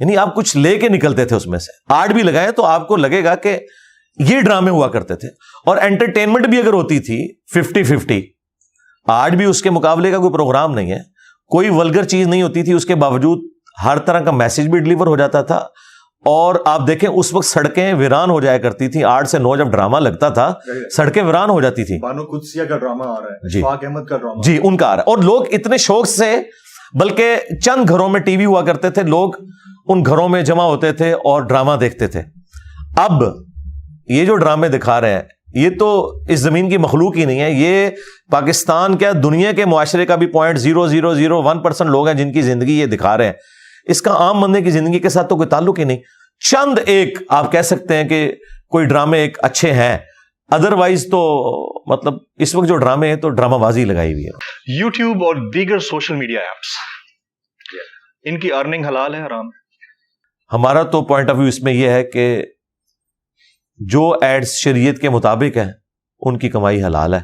یعنی آپ کچھ لے کے نکلتے تھے اس میں سے. آرٹ بھی لگائے تو آپ کو لگے گا کہ یہ ڈرامے ہوا کرتے تھے. اور انٹرٹینمنٹ بھی اگر ہوتی تھی 50-50, آرٹ بھی اس کے مقابلے کا کوئی پروگرام نہیں ہے. کوئی ولگر چیز نہیں ہوتی تھی, اس کے باوجود ہر طرح کا میسج بھی ڈلیور ہو جاتا تھا. اور آپ دیکھیں اس وقت سڑکیں ویران ہو جایا کرتی تھی. 8 سے 9 جب ڈرامہ لگتا تھا سڑکیں ویران ہو جاتی تھی. بانو قدسیہ کا ڈرامہ آ رہا ہے, جی اشفاق احمد کا ڈرامہ, جی ان کا آ رہا ہے. اور لوگ اتنے شوق سے, بلکہ چند گھروں میں ٹی وی ہوا کرتے تھے, لوگ ان گھروں میں جمع ہوتے تھے اور ڈرامہ دیکھتے تھے. اب یہ جو ڈرامے دکھا رہے ہیں یہ تو اس زمین کی مخلوق ہی نہیں ہے. یہ پاکستان کیا دنیا کے معاشرے کا بھی 0.0001% لوگ ہیں جن کی زندگی یہ دکھا رہے ہیں. اس کا عام بندے کی زندگی کے ساتھ تو کوئی تعلق ہی نہیں. چند ایک آپ کہہ سکتے ہیں کہ کوئی ڈرامے ایک اچھے ہیں, ادروائز تو مطلب اس وقت جو ڈرامے ہیں تو ڈرامہ بازی لگائی ہوئی ہے. یوٹیوب اور دیگر سوشل میڈیا ایپس, ان کی ارننگ حلال ہے حرام؟ ہمارا تو پوائنٹ آف ویو اس میں یہ ہے کہ جو ایڈز شریعت کے مطابق ہیں ان کی کمائی حلال ہے,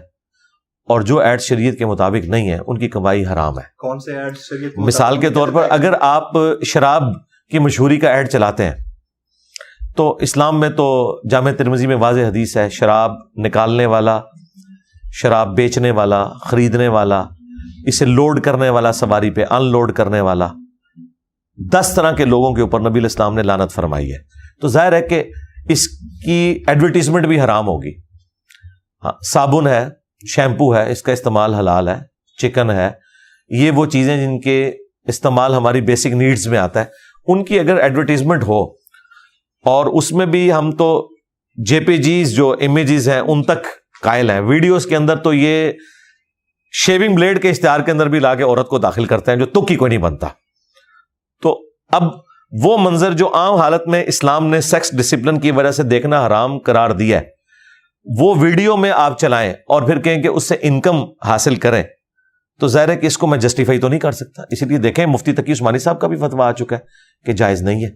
اور جو ایڈز شریعت کے مطابق نہیں ہیں ان کی کمائی حرام ہے. کون سے ایڈ شریعت؟ مثال کے طور پر اگر آپ شراب کی مشہوری کا ایڈ چلاتے ہیں تو اسلام میں تو جامع ترمذی میں واضح حدیث ہے, شراب نکالنے والا, شراب بیچنے والا, خریدنے والا, اسے لوڈ کرنے والا سواری پہ, ان لوڈ کرنے والا, 10 طرح کے لوگوں کے اوپر نبی الاسلام نے لعنت فرمائی ہے. تو ظاہر ہے کہ اس کی ایڈورٹیزمنٹ بھی حرام ہوگی. ہاں, صابن ہے, شیمپو ہے, اس کا استعمال حلال ہے. چکن ہے, یہ وہ چیزیں جن کے استعمال ہماری بیسک نیڈز میں آتا ہے, ان کی اگر ایڈورٹیزمنٹ ہو, اور اس میں بھی ہم تو جے پی جیز جو امیجز ہیں ان تک قائل ہیں. ویڈیوز کے اندر تو یہ شیونگ بلیڈ کے اشتہار کے اندر بھی لا کے عورت کو داخل کرتے ہیں جو تک ہی کوئی نہیں بنتا. تو اب وہ منظر جو عام حالت میں اسلام نے سیکس ڈسپلن کی وجہ سے دیکھنا حرام قرار دیا ہے, وہ ویڈیو میں آپ چلائیں اور پھر کہیں کہ اس سے انکم حاصل کریں, تو ظاہر ہے کہ اس کو میں جسٹیفائی تو نہیں کر سکتا. اسی لیے دیکھیں مفتی تقی عثمانی صاحب کا بھی فتویٰ آ چکا ہے کہ جائز نہیں ہے,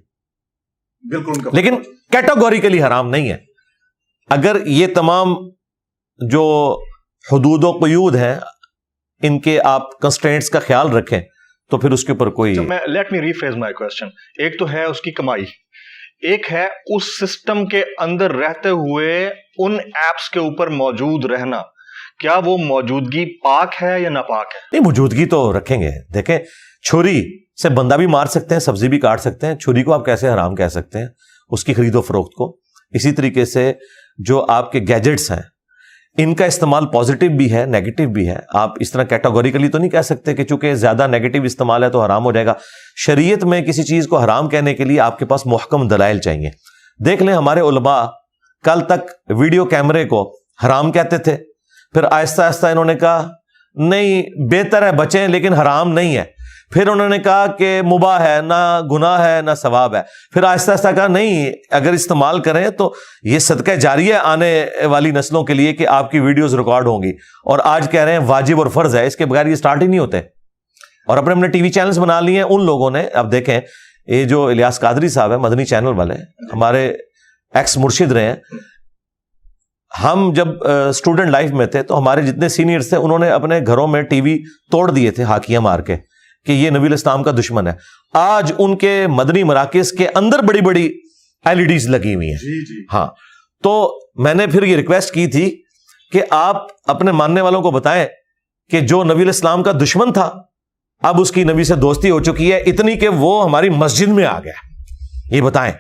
بالکل, لیکن کیٹاگوریکلی حرام نہیں ہے. اگر یہ تمام جو حدود و قیود ہیں ان کے آپ کنسٹرینٹس کا خیال رکھیں تو پھر اس کے اوپر کوئی. لیٹ می ریفریز مائی کوسچن. ایک تو ہے اس کی کمائی, ایک ہے اس سسٹم کے اندر رہتے ہوئے ان ایپس کے اوپر موجود رہنا. کیا وہ موجودگی پاک ہے یا ناپاک ہے؟ نہیں, موجودگی تو رکھیں گے. دیکھیں چھری سے بندہ بھی مار سکتے ہیں, سبزی بھی کاٹ سکتے ہیں, چھری کو آپ کیسے حرام کہہ سکتے ہیں, اس کی خرید و فروخت کو. اسی طریقے سے جو آپ کے گیجٹس ہیں ان کا استعمال پازیٹیو بھی ہے, نیگیٹو بھی ہے. آپ اس طرح کیٹاگوریکلی تو نہیں کہہ سکتے کہ چونکہ زیادہ نیگیٹو استعمال ہے تو حرام ہو جائے گا. شریعت میں کسی چیز کو حرام کہنے کے لیے آپ کے پاس محکم دلائل چاہیے. دیکھ لیں ہمارے علماء کل تک ویڈیو کیمرے کو حرام کہتے تھے, پھر آہستہ آہستہ انہوں نے کہا نہیں بہتر ہے بچیں لیکن حرام نہیں ہے. پھر انہوں نے کہا کہ مباح ہے, نہ گناہ ہے نہ ثواب ہے. پھر آہستہ آہستہ کہا نہیں اگر استعمال کریں تو یہ صدقہ جاریہ آنے والی نسلوں کے لیے کہ آپ کی ویڈیوز ریکارڈ ہوں گی. اور آج کہہ رہے ہیں واجب اور فرض ہے, اس کے بغیر یہ سٹارٹ ہی نہیں ہوتے. اور اپنے ٹی وی چینلز بنا لیے ہیں ان لوگوں نے. اب دیکھیں یہ جو الیاس قادری صاحب ہیں مدنی چینل والے, ہمارے ایکس مرشد رہے ہیں. ہم جب اسٹوڈنٹ لائف میں تھے تو ہمارے جتنے سینئرز تھے انہوں نے اپنے گھروں میں ٹی وی توڑ دیے تھے ہاکیاں مار کے کہ یہ نبی الاسلام کا دشمن ہے. آج ان کے مدنی مراکز کے اندر بڑی بڑی LEDs لگی ہوئی ہیں. جی ہاں, تو میں نے پھر یہ ریکویسٹ کی تھی کہ آپ اپنے ماننے والوں کو بتائیں کہ جو نبی الاسلام کا دشمن تھا اب اس کی نبی سے دوستی ہو چکی ہے اتنی کہ وہ ہماری مسجد میں آ گیا. یہ بتائیں.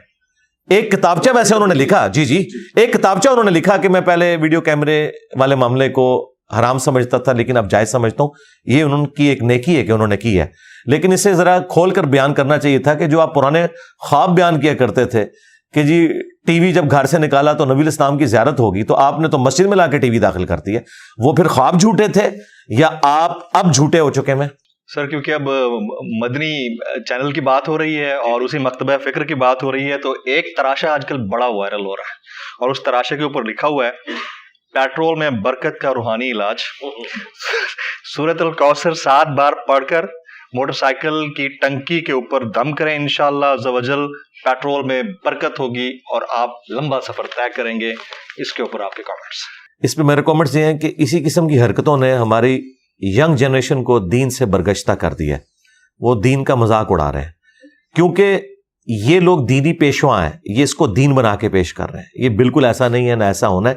ایک کتابچہ ویسے انہوں نے لکھا, جی ایک کتابچہ انہوں نے لکھا کہ میں پہلے ویڈیو کیمرے والے معاملے کو حرام سمجھتا تھا لیکن اب جائز سمجھتا ہوں. یہ انہوں کی ایک نیکی ہے کہ انہوں نے کی ہے, لیکن اسے ذرا کھول کر بیان کرنا چاہیے تھا کہ جو آپ پرانے خواب بیان کیا کرتے تھے کہ جی ٹی وی جب گھر سے نکالا تو نبی الاسلام کی زیارت ہوگی, تو آپ نے تو مسجد میں لا کے ٹی وی داخل کر دی ہے. وہ پھر خواب جھوٹے تھے یا آپ اب جھوٹے ہو چکے ہیں؟ سر کیونکہ اب مدنی چینل کی بات ہو رہی ہے اور اسی مکتبہ فکر کی بات ہو رہی ہے تو ایک تراشہ آج کل بڑا وائرل ہو رہا ہے اور اس تراشے کے اوپر لکھا ہوا ہے پیٹرول میں برکت کا روحانی علاج. سورۃ الکوثر 7 بار پڑھ کر موٹر سائیکل کی ٹنکی کے اوپر دم کریں, انشاءاللہ عز و جل پیٹرول میں برکت ہوگی اور آپ لمبا سفر طے کریں گے. اس کے اوپر آپ کے کامنٹس؟ اس پہ میرے کامنٹس یہ ہیں کہ اسی قسم کی حرکتوں نے ہماری ینگ جنریشن کو دین سے برگشتہ کر دیا ہے. وہ دین کا مذاق اڑا رہے ہیں کیونکہ یہ لوگ دینی پیشوا ہیں, یہ اس کو دین بنا کے پیش کر رہے ہیں. یہ بالکل ایسا نہیں ہے, نہ ایسا ہونا ہے,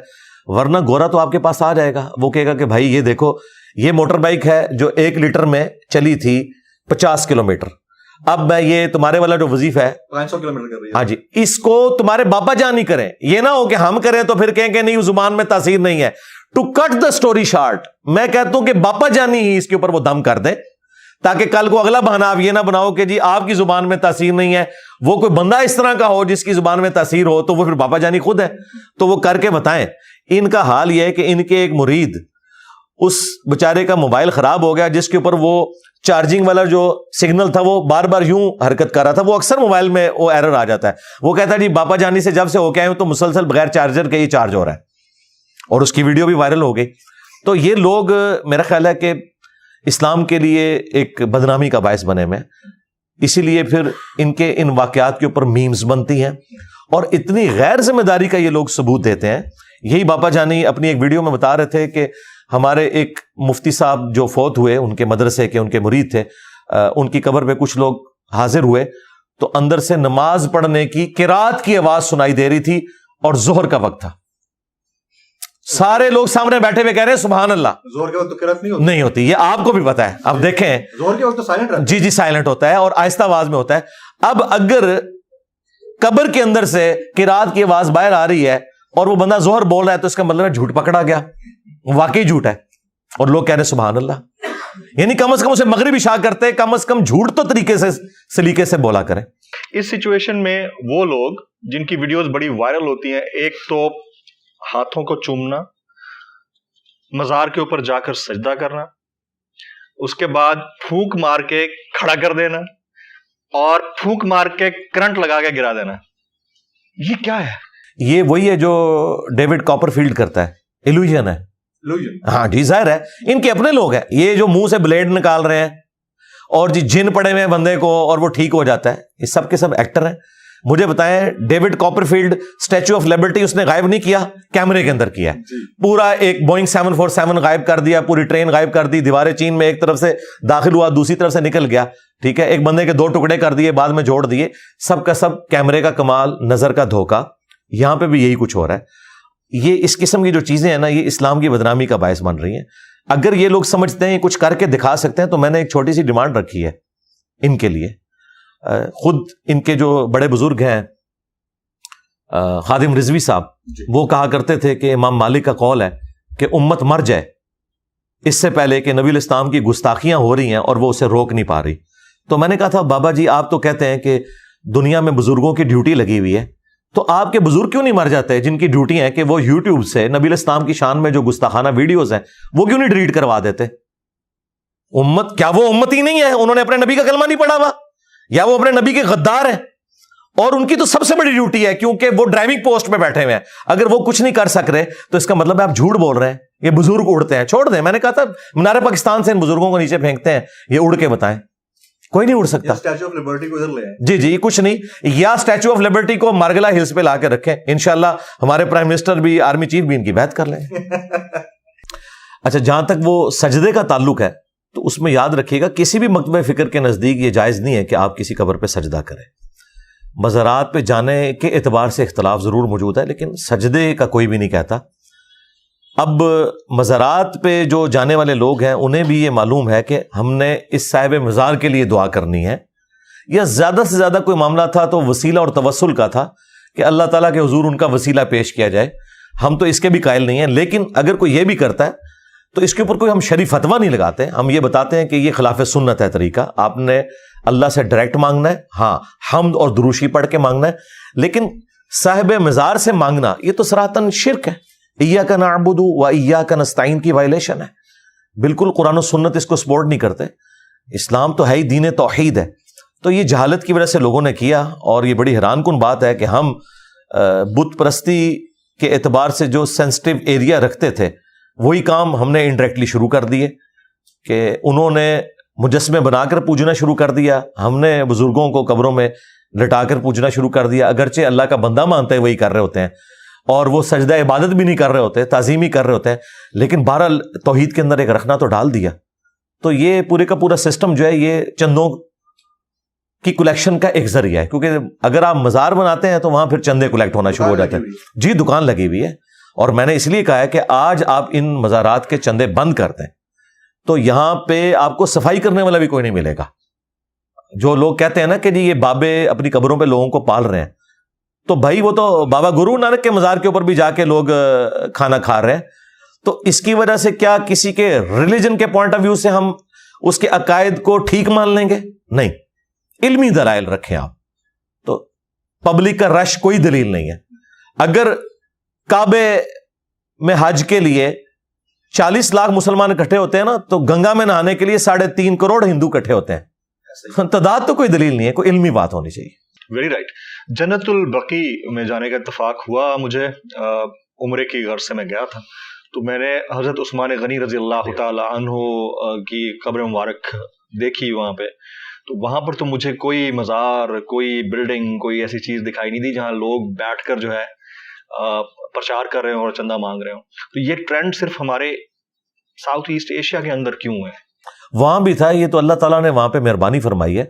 ورنہ گورا تو آپ کے پاس آ جائے گا, وہ کہے گا کہ بھائی یہ دیکھو یہ موٹر بائک ہے جو 1 لیٹر میں چلی تھی 50 کلومیٹر, اب میں یہ تمہارے والا جو وظیفہ ہے 500 کلومیٹر کر رہی ہے, ہاں جی, اس کو تمہارے بابا جان نہیں کریں. یہ نہ ہو کہ ہم کریں تو پھر کہیں کہ نہیں زبان میں تاثیر نہیں ہے. To cut the story short, میں کہتا ہوں کہ باپا جانی ہی اس کے اوپر وہ دم کر دیں, تاکہ کل کو اگلا بہانہ آپ یہ نہ بناؤ کہ جی آپ کی زبان میں تاثیر نہیں ہے, وہ کوئی بندہ اس طرح کا ہو جس کی زبان میں تاثیر ہو تو وہ پھر باپا جانی خود ہے, تو وہ کر کے بتائیں. ان کا حال یہ ہے کہ ان کے ایک مرید, اس بیچارے کا موبائل خراب ہو گیا جس کے اوپر وہ چارجنگ والا جو سگنل تھا وہ بار بار یوں حرکت کر رہا تھا, وہ اکثر موبائل میں وہ ایرر آ جاتا ہے. وہ کہتا ہے جی باپا جانی سے جب سے ہو کے آئے تو مسلسل بغیر چارجر کے ہی چارج ہو رہا ہے, اور اس کی ویڈیو بھی وائرل ہو گئی. تو یہ لوگ میرا خیال ہے کہ اسلام کے لیے ایک بدنامی کا باعث بنے میں, اسی لیے پھر ان واقعات کے اوپر میمز بنتی ہیں, اور اتنی غیر ذمہ داری کا یہ لوگ ثبوت دیتے ہیں. یہی باپا جانی اپنی ایک ویڈیو میں بتا رہے تھے کہ ہمارے ایک مفتی صاحب جو فوت ہوئے, ان کے مدرسے کے ان کے مرید تھے, ان کی قبر پہ کچھ لوگ حاضر ہوئے تو اندر سے نماز پڑھنے کی قرات کی آواز سنائی دے رہی تھی, اور ظہر کا وقت تھا. سارے لوگ سامنے بیٹھے ہوئے کہہ رہے ہیں سبحان اللہ. زور کے وقت تو قرات نہیں ہوتی, یہ آپ کو بھی پتا ہے, اب دیکھیں زور کے وقت تو سائلنٹ رہتا ہے. جی سائلنٹ ہوتا ہے اور آہستہ آواز میں ہوتا ہے. اب اگر قبر کے اندر سے قرات کی آواز باہر آ رہی ہے اور وہ بندہ ظہر بول رہا ہے تو اس کا مطلب ہے جھوٹ پکڑا گیا, واقعی جھوٹ ہے, اور لوگ کہہ رہے ہیں سبحان اللہ. یعنی کم از کم اسے مغرب عشاء کرتے, کم از کم جھوٹ تو طریقے سے سلیقے سے بولا کریں. اس سچویشن میں وہ لوگ جن کی ویڈیوز بڑی وائرل ہوتی ہیں, ایک تو ہاتھوں کو چومنا, مزار کے اوپر جا کر سجدہ کرنا, اس کے بعد پھونک مار کے کھڑا کر دینا, اور پھونک مار کے کرنٹ لگا کے گرا دینا. یہ کیا ہے؟ یہ وہی ہے جو ڈیوڈ کاپر فیلڈ کرتا ہے, ایلوژن ہے. ہاں جی ظاہر ہے ان کے اپنے لوگ ہیں, یہ جو منہ سے بلیڈ نکال رہے ہیں اور جی جن پڑے ہوئے بندے کو اور وہ ٹھیک ہو جاتا ہے, یہ سب کے سب ایکٹر ہیں. مجھے بتائیں David Copperfield statue of liberty اس نے غائب نہیں کیا, کیمرے کے اندر کیا, پورا ایک بوئنگ 747 غائب کر دیا, پوری ٹرین غائب کر دی, دیواریں چین میں ایک طرف سے داخل ہوا دوسری طرف سے نکل گیا, ٹھیک ہے, ایک بندے کے 2 ٹکڑے کر دیے بعد میں جوڑ دیے. سب کا سب کیمرے کا کمال, نظر کا دھوکہ. یہاں پہ بھی یہی کچھ ہو رہا ہے. یہ اس قسم کی جو چیزیں ہیں نا, یہ اسلام کی بدنامی کا باعث بن رہی ہیں. اگر یہ لوگ سمجھتے ہیں کچھ کر کے دکھا سکتے ہیں تو میں نے ایک چھوٹی سی ڈیمانڈ رکھی ہے ان کے لیے. خود ان کے جو بڑے بزرگ ہیں خادم رضوی صاحب, وہ کہا کرتے تھے کہ امام مالک کا قول ہے کہ امت مر جائے اس سے پہلے کہ نبی الاسلام کی گستاخیاں ہو رہی ہیں اور وہ اسے روک نہیں پا رہی. تو میں نے کہا تھا بابا جی آپ تو کہتے ہیں کہ دنیا میں بزرگوں کی ڈیوٹی لگی ہوئی ہے, تو آپ کے بزرگ کیوں نہیں مر جاتے جن کی ڈیوٹی ہے کہ وہ یوٹیوب سے نبی الاسلام کی شان میں جو گستاخانہ ویڈیوز ہیں وہ کیوں نہیں ڈیلیٹ کروا دیتے؟ امت کیا وہ امت ہی نہیں ہے؟ انہوں نے اپنے نبی کا کلمہ نہیں پڑھا ہوا, یا وہ اپنے نبی کے غدار ہیں؟ اور ان کی تو سب سے بڑی ڈیوٹی ہے کیونکہ وہ ڈرائیونگ پوسٹ میں بیٹھے ہوئے ہیں. اگر وہ کچھ نہیں کر سک رہے تو اس کا مطلب ہے آپ جھوٹ بول رہے ہیں. یہ بزرگ اڑتے ہیں, چھوڑ دیں. میں نے کہا تھا مینار پاکستان سے ان بزرگوں کو نیچے پھینکتے ہیں, یہ اڑ کے بتائیں, کوئی نہیں اڑ سکتا. اسٹیچو آف لبرٹی کو ادھر لے آئیں. جی یہ کچھ نہیں, یا اسٹیچو آف لبرٹی کو مارگلا ہلز پہ لا کے رکھیں, انشاءاللہ ہمارے پرائم منسٹر بھی, آرمی چیف بھی ان کی بیعت کر لیں. اچھا جہاں تک وہ سجدے کا تعلق ہے تو اس میں یاد رکھیے گا کسی بھی مکتبہ فکر کے نزدیک یہ جائز نہیں ہے کہ آپ کسی قبر پہ سجدہ کریں. مزارات پہ جانے کے اعتبار سے اختلاف ضرور موجود ہے, لیکن سجدے کا کوئی بھی نہیں کہتا. اب مزارات پہ جو جانے والے لوگ ہیں انہیں بھی یہ معلوم ہے کہ ہم نے اس صاحب مزار کے لیے دعا کرنی ہے, یا زیادہ سے زیادہ کوئی معاملہ تھا تو وسیلہ اور توسل کا تھا کہ اللہ تعالیٰ کے حضور ان کا وسیلہ پیش کیا جائے. ہم تو اس کے بھی قائل نہیں ہیں, لیکن اگر کوئی یہ بھی کرتا ہے تو اس کے اوپر کوئی ہم شرعی فتویٰ نہیں لگاتے. ہم یہ بتاتے ہیں کہ یہ خلاف سنت ہے طریقہ. آپ نے اللہ سے ڈائریکٹ مانگنا ہے, ہاں حمد اور دروشی پڑھ کے مانگنا ہے, لیکن صاحب مزار سے مانگنا یہ تو صراحتاً شرک ہے. ایاک نعبد و ایاک نستعین کی وائلیشن ہے. بالکل قرآن و سنت اس کو سپورٹ نہیں کرتے. اسلام تو ہے ہی دین توحید ہے. تو یہ جہالت کی وجہ سے لوگوں نے کیا, اور یہ بڑی حیران کن بات ہے کہ ہم بت پرستی کے اعتبار سے جو سینسٹیو ایریا رکھتے تھے وہی کام ہم نے انڈائریکٹلی شروع کر دیے, کہ انہوں نے مجسمے بنا کر پوجنا شروع کر دیا, ہم نے بزرگوں کو قبروں میں لٹا کر پوجنا شروع کر دیا. اگرچہ اللہ کا بندہ مانتے وہی کر رہے ہوتے ہیں, اور وہ سجدہ عبادت بھی نہیں کر رہے ہوتے, تعظیم ہی کر رہے ہوتے ہیں, لیکن بہرحال توحید کے اندر ایک رکھنا تو ڈال دیا. تو یہ پورے کا پورا سسٹم جو ہے یہ چندوں کی کلیکشن کا ایک ذریعہ ہے, کیونکہ اگر آپ مزار بناتے ہیں تو وہاں پھر چندے کلیکٹ ہونا شروع ہو جاتے ہیں. جی دکان لگی ہوئی ہے, اور میں نے اس لیے کہا ہے کہ آج آپ ان مزارات کے چندے بند کر دیں تو یہاں پہ آپ کو صفائی کرنے والا بھی کوئی نہیں ملے گا. جو لوگ کہتے ہیں نا کہ جی یہ بابے اپنی قبروں پہ لوگوں کو پال رہے ہیں, تو بھائی وہ تو بابا گرو نانک کے مزار کے اوپر بھی جا کے لوگ کھانا کھا رہے ہیں. تو اس کی وجہ سے کیا کسی کے ریلیجن کے پوائنٹ آف ویو سے ہم اس کے عقائد کو ٹھیک مان لیں گے؟ نہیں, علمی دلائل رکھیں آپ. تو پبلک کا رش کوئی دلیل نہیں ہے. اگر کعبے میں حج کے لیے 40 لاکھ مسلمان اکٹھے ہوتے ہیں نا, تو گنگا میں نہانے کے لیے 3.5 کروڑ ہندو اکٹھے ہوتے ہیں. تعداد تو کوئی دلیل نہیں ہے, کوئی علمی بات ہونی چاہیے. Very right. جنت البقیع میں جانے کا اتفاق ہوا مجھے, عمرے کی غرض سے میں گیا تھا, تو میں نے حضرت عثمان غنی رضی اللہ تعالی عنہ کی قبر مبارک دیکھی وہاں پہ. تو وہاں پر تو مجھے کوئی مزار, کوئی بلڈنگ, کوئی ایسی چیز دکھائی نہیں دی جہاں لوگ بیٹھ کر جو ہے پرچار کر رہے ہوں اور چندہ مانگ رہے ہوں. تو یہ ٹرینڈ صرف ہمارے ساؤتھ ایسٹ ایشیا کے اندر کیوں ہے؟ وہاں بھی تھا, یہ تو اللہ تعالیٰ نے وہاں پہ مہربانی فرمائی ہے.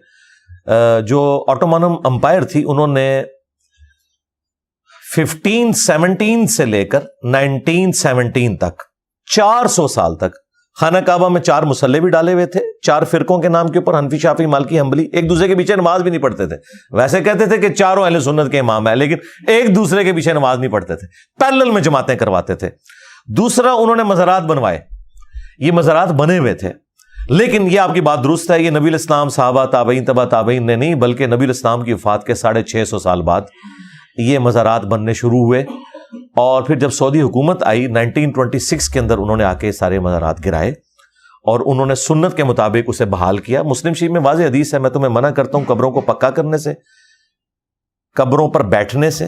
جو آٹومانم امپائر تھی انہوں نے 1517 سے لے کر 1917 تک 400 سال تک خانہ کعبہ میں 4 مصلے بھی ڈالے ہوئے تھے, 4 فرقوں کے نام کے اوپر, حنفی, شافعی, مالکی, حنبلی. ایک دوسرے کے پیچھے نماز بھی نہیں پڑھتے تھے. ویسے کہتے تھے کہ چاروں اہل سنت کے امام ہیں, لیکن ایک دوسرے کے پیچھے نماز نہیں پڑھتے تھے, پیرلل میں جماعتیں کرواتے تھے. دوسرا انہوں نے مزارات بنوائے. یہ مزارات بنے ہوئے تھے, لیکن یہ آپ کی بات درست ہے, یہ نبی الاسلام, صحابہ, تابعین, تبع تابعین نے نہیں, بلکہ نبی الاسلام کی وفات کے 650 سال بعد یہ مزارات بننے شروع ہوئے. اور پھر جب سعودی حکومت آئی 1926 کے اندر, انہوں نے آ کے سارے مزارات گرائے اور انہوں نے سنت کے مطابق اسے بحال کیا. مسلم شریف میں واضح حدیث ہے, میں تمہیں منع کرتا ہوں قبروں کو پکا کرنے سے, قبروں پر بیٹھنے سے,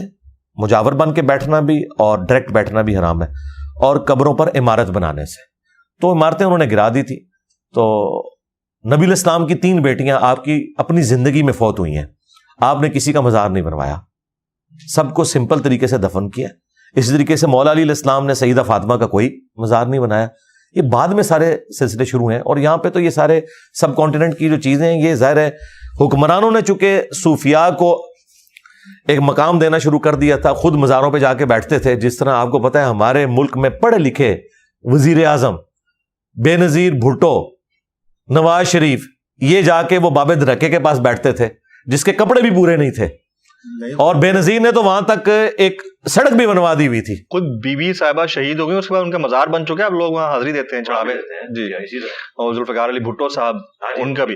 مجاور بن کے بیٹھنا بھی اور ڈائریکٹ بیٹھنا بھی حرام ہے, اور قبروں پر عمارت بنانے سے. تو عمارتیں انہوں نے گرا دی تھی. تو نبی الاسلام کی 3 بیٹیاں آپ کی اپنی زندگی میں فوت ہوئی ہیں, آپ نے کسی کا مزار نہیں بنوایا, سب کو سمپل طریقے سے دفن کیا. اسی طریقے سے مولا علی علیہ السلام نے سیدہ فاطمہ کا کوئی مزار نہیں بنایا. یہ بعد میں سارے سلسلے شروع ہیں, اور یہاں پہ تو یہ سارے سب کانٹیننٹ کی جو چیزیں ہیں, یہ ظاہر ہے حکمرانوں نے چونکہ صوفیاء کو ایک مقام دینا شروع کر دیا تھا, خود مزاروں پہ جا کے بیٹھتے تھے. جس طرح آپ کو پتہ ہے ہمارے ملک میں پڑھے لکھے وزیر اعظم بے نظیر بھٹو, نواز شریف, یہ جا کے وہ بابے درکے کے پاس بیٹھتے تھے جس کے کپڑے بھی پورے نہیں تھے, اور بے نظیر نے تو وہاں تک ایک سڑک بھی بنوا دی ہوئی تھی. خود بی بی صاحبہ شہید ہو گئی, اس کے بعد ان کا مزار بن چکا ہے, اب لوگ وہاں حاضری دیتے ہیں چڑھاوے. جی, اور ذوالفقار علی بھٹو صاحب, ان کا بھی.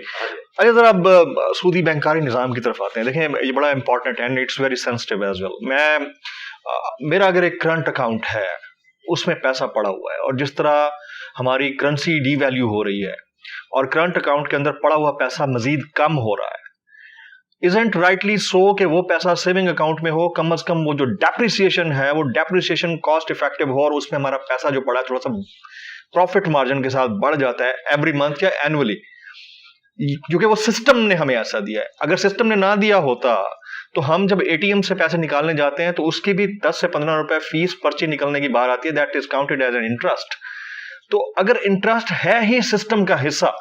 اچھا ذرا اب سودی بینکاری نظام کی طرف آتے ہیں. دیکھیں یہ بڑا امپورٹنٹ ہے, and it's very sensitive as well. میرا اگر ایک کرنٹ اکاؤنٹ ہے, اس میں پیسہ پڑا ہوا ہے, اور جس طرح ہماری کرنسی ڈی ویلیو ہو رہی ہے اور کرنٹ اکاؤنٹ کے اندر پڑا ہوا پیسہ مزید کم ہو رہا ہے, isn't rightly so کہ وہ پیسہ سیونگ اکاؤنٹ میں ہو, کم از کم وہ جو ڈیپریسیشن ہے وہ ڈیپریسیشن کاسٹ افیکٹو ہو, اور اس میں ہمارا پیسہ جو پڑا ہے تھوڑا سا پروفٹ مارجن کے ساتھ بڑھ جاتا ہے ایوری منتھ یا اینولی, کیونکہ وہ سسٹم نے ہمیں ایسا دیا ہے. اگر سسٹم نے نہ دیا ہوتا تو ہم جب اے ٹی ایم سے پیسے نکالنے جاتے ہیں تو اس کی بھی 10 سے 15 روپے فیس پرچی نکلنے کی بار آتی ہے, that is counted as an interest. تو اگر انٹرسٹ ہے ہی سسٹم کا حصہ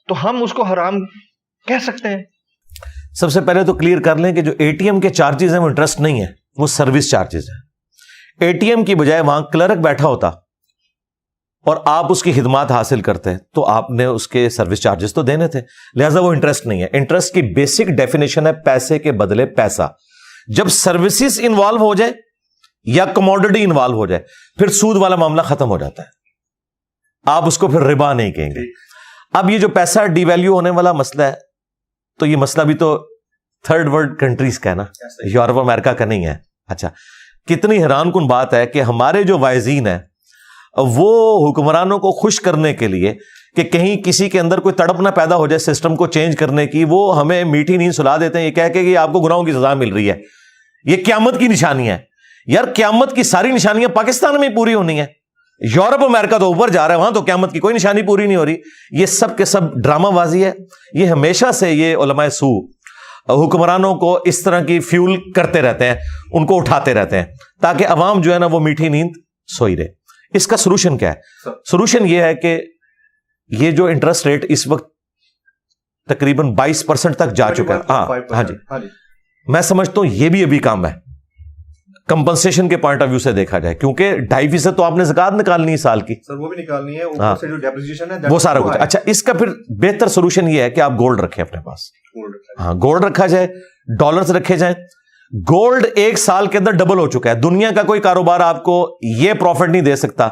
تو ہم اس کو حرام کہہ سکتے ہیں؟ سب سے پہلے تو کلیئر کر لیں کہ جو اے ٹی ایم کے چارجز ہیں وہ انٹرسٹ نہیں ہے, وہ سروس چارجز ہیں. اے ٹی ایم کی بجائے وہاں کلرک بیٹھا ہوتا اور آپ اس کی خدمات حاصل کرتے تو آپ نے اس کے سروس چارجز تو دینے تھے, لہٰذا وہ انٹرسٹ نہیں ہے. انٹرسٹ کی بیسک ڈیفینیشن ہے پیسے کے بدلے پیسہ. جب سروسز انوالو ہو جائے یا کموڈٹی انوالو ہو جائے پھر سود والا معاملہ ختم ہو جاتا ہے, آپ اس کو پھر ربا نہیں کہیں گے. اب یہ جو پیسہ ڈی ویلیو ہونے والا مسئلہ ہے, تو یہ مسئلہ بھی تو تھرڈ ورلڈ کنٹریز کا ہے نا, یورپ امریکہ کا نہیں ہے. اچھا, کتنی حیران کن بات ہے کہ ہمارے جو وائزین ہیں وہ حکمرانوں کو خوش کرنے کے لیے کہ کہیں کسی کے اندر کوئی تڑپ نہ پیدا ہو جائے سسٹم کو چینج کرنے کی, وہ ہمیں میٹھی نیند سلا دیتے ہیں یہ کہہ کے کہ آپ کو گناہوں کی سزا مل رہی ہے. یہ قیامت کی نشانی ہے. یار قیامت کی ساری نشانیاں پاکستان میں پوری ہونی ہے, یورپ امریکہ تو اوپر جا رہا ہے, وہاں تو قیامت کی کوئی نشانی پوری نہیں ہو رہی. یہ سب کے سب ڈرامہ بازی ہے. یہ ہمیشہ سے یہ علماء سو حکمرانوں کو اس طرح کی فیول کرتے رہتے ہیں, ان کو اٹھاتے رہتے ہیں تاکہ عوام جو ہے نا وہ میٹھی نیند سوئی رہے. اس کا سولوشن کیا ہے؟ سولوشن یہ ہے کہ یہ جو انٹرسٹ ریٹ اس وقت تقریباً 20% تک جا چکا ہے. ہاں جی, میں سمجھتا ہوں یہ بھی ابھی کام ہے کمپنسیشن کے پوائنٹ آف ویو سے دیکھا جائے, کیونکہ 2.5% تو آپ نے زکات نکالنی ہے سال کی, سر وہ بھی نکالنی ہے, اوپر سے جو ڈیپریسیشن ہے وہ سارا کچھ. اچھا, اس کا پھر بہتر سولوشن یہ ہے کہ آپ گولڈ رکھیں اپنے پاس. ہاں, گولڈ رکھا جائے, ڈالرز رکھے جائیں. گولڈ 1 سال کے اندر ڈبل ہو چکا ہے. دنیا کا کوئی کاروبار آپ کو یہ پروفٹ نہیں دے سکتا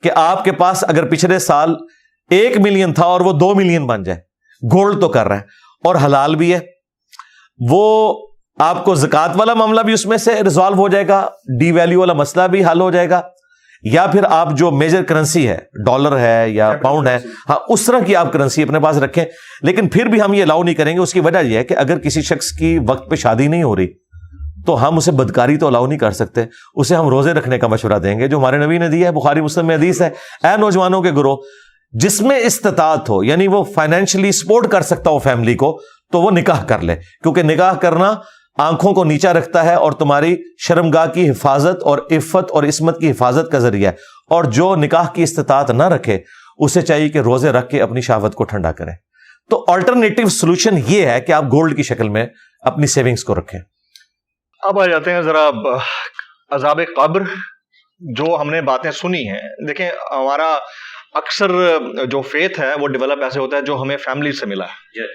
کہ آپ کے پاس اگر پچھلے سال 1 ملین تھا اور وہ 2 ملین بن جائے. گولڈ تو کر رہا ہے اور حلال بھی ہے. وہ آپ کو زکات والا معاملہ بھی اس میں سے ریزالو ہو جائے گا, ڈی ویلیو والا مسئلہ بھی حل ہو جائے گا, یا پھر آپ جو میجر کرنسی ہے, ڈالر ہے یا پاؤنڈ ہے, ہاں اس طرح کی آپ کرنسی اپنے پاس رکھیں. لیکن پھر بھی ہم یہ الاؤ نہیں کریں گے. اس کی وجہ یہ ہے کہ اگر کسی شخص کی وقت پہ شادی نہیں ہو رہی تو ہم اسے بدکاری تو الاؤ نہیں کر سکتے, اسے ہم روزے رکھنے کا مشورہ دیں گے جو ہمارے نبی نے دیا ہے. بخاری مسلم میں حدیث ہے, اے نوجوانوں کے گروہ, جس میں استطاعت ہو, یعنی وہ فائنینشلی سپورٹ کر سکتا ہو فیملی کو, تو وہ نکاح کر لے, کیونکہ نکاح کرنا آنکھوں کو نیچا رکھتا ہے اور تمہاری شرمگاہ کی حفاظت اور عفت اور عصمت کی حفاظت کا ذریعہ ہے. اور جو نکاح کی استطاعت نہ رکھے اسے چاہیے کہ روزے رکھ کے اپنی شہوت کو ٹھنڈا کرے. تو آلٹرنیٹو سولوشن یہ ہے کہ آپ گولڈ کی شکل میں اپنی سیونگز کو رکھیں. اب آ جاتے ہیں ذرا عذاب قبر. جو ہم نے باتیں سنی ہیں, دیکھیں ہمارا اکثر جو فیتھ ہے وہ ڈیولپ ایسے ہوتا ہے جو ہمیں فیملی سے ملا ہے,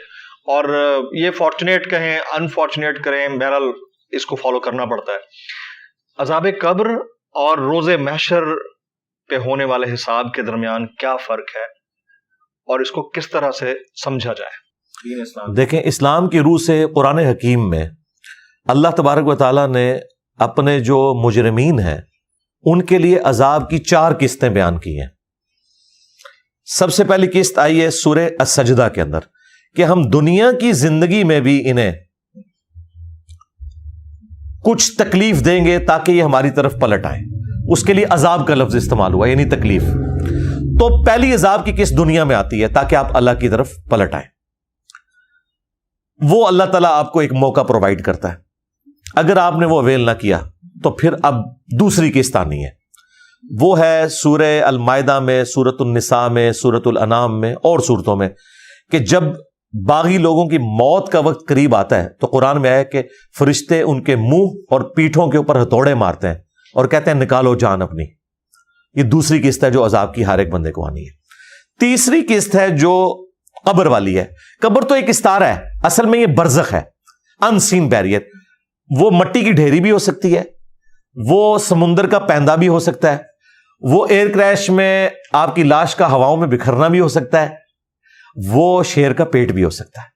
اور یہ فارچونیٹ کہیں انفارچونیٹ کریں, بہرحال اس کو فالو کرنا پڑتا ہے. عذاب قبر اور روز محشر پہ ہونے والے حساب کے درمیان کیا فرق ہے اور اس کو کس طرح سے سمجھا جائے؟ دیکھیں, اسلام کی روح سے قرآن حکیم میں اللہ تبارک و تعالیٰ نے اپنے جو مجرمین ہیں ان کے لیے عذاب کی 4 قسطیں بیان کی ہیں. سب سے پہلی قسط آئی ہے سورہ السجدہ کے اندر کہ ہم دنیا کی زندگی میں بھی انہیں کچھ تکلیف دیں گے تاکہ یہ ہماری طرف پلٹ آئیں. اس کے لیے عذاب کا لفظ استعمال ہوا, یعنی تکلیف. تو پہلی عذاب کی قسط دنیا میں آتی ہے تاکہ آپ اللہ کی طرف پلٹ آئیں. وہ اللہ تعالیٰ آپ کو ایک موقع پرووائڈ کرتا ہے. اگر آپ نے وہ اویل نہ کیا تو پھر اب دوسری قسط آنی ہے. وہ ہے سورہ المائدہ میں, سورۃ النساء میں, سورۃ الانعام میں اور سورتوں میں, کہ جب باغی لوگوں کی موت کا وقت قریب آتا ہے تو قرآن میں آیا کہ فرشتے ان کے منہ اور پیٹھوں کے اوپر ہتھوڑے مارتے ہیں اور کہتے ہیں نکالو جان اپنی. یہ دوسری قسط ہے جو عذاب کی ہر ایک بندے کو آنی ہے. تیسری قسط ہے جو قبر والی ہے. قبر تو ایک استارہ ہے, اصل میں یہ برزخ ہے, ان سین بیریئر. وہ مٹی کی ڈھیری بھی ہو سکتی ہے, وہ سمندر کا پیندہ بھی ہو سکتا ہے, وہ ایئر کریش میں آپ کی لاش کا ہواؤں میں بکھرنا بھی ہو سکتا ہے, وہ شیر کا پیٹ بھی ہو سکتا ہے.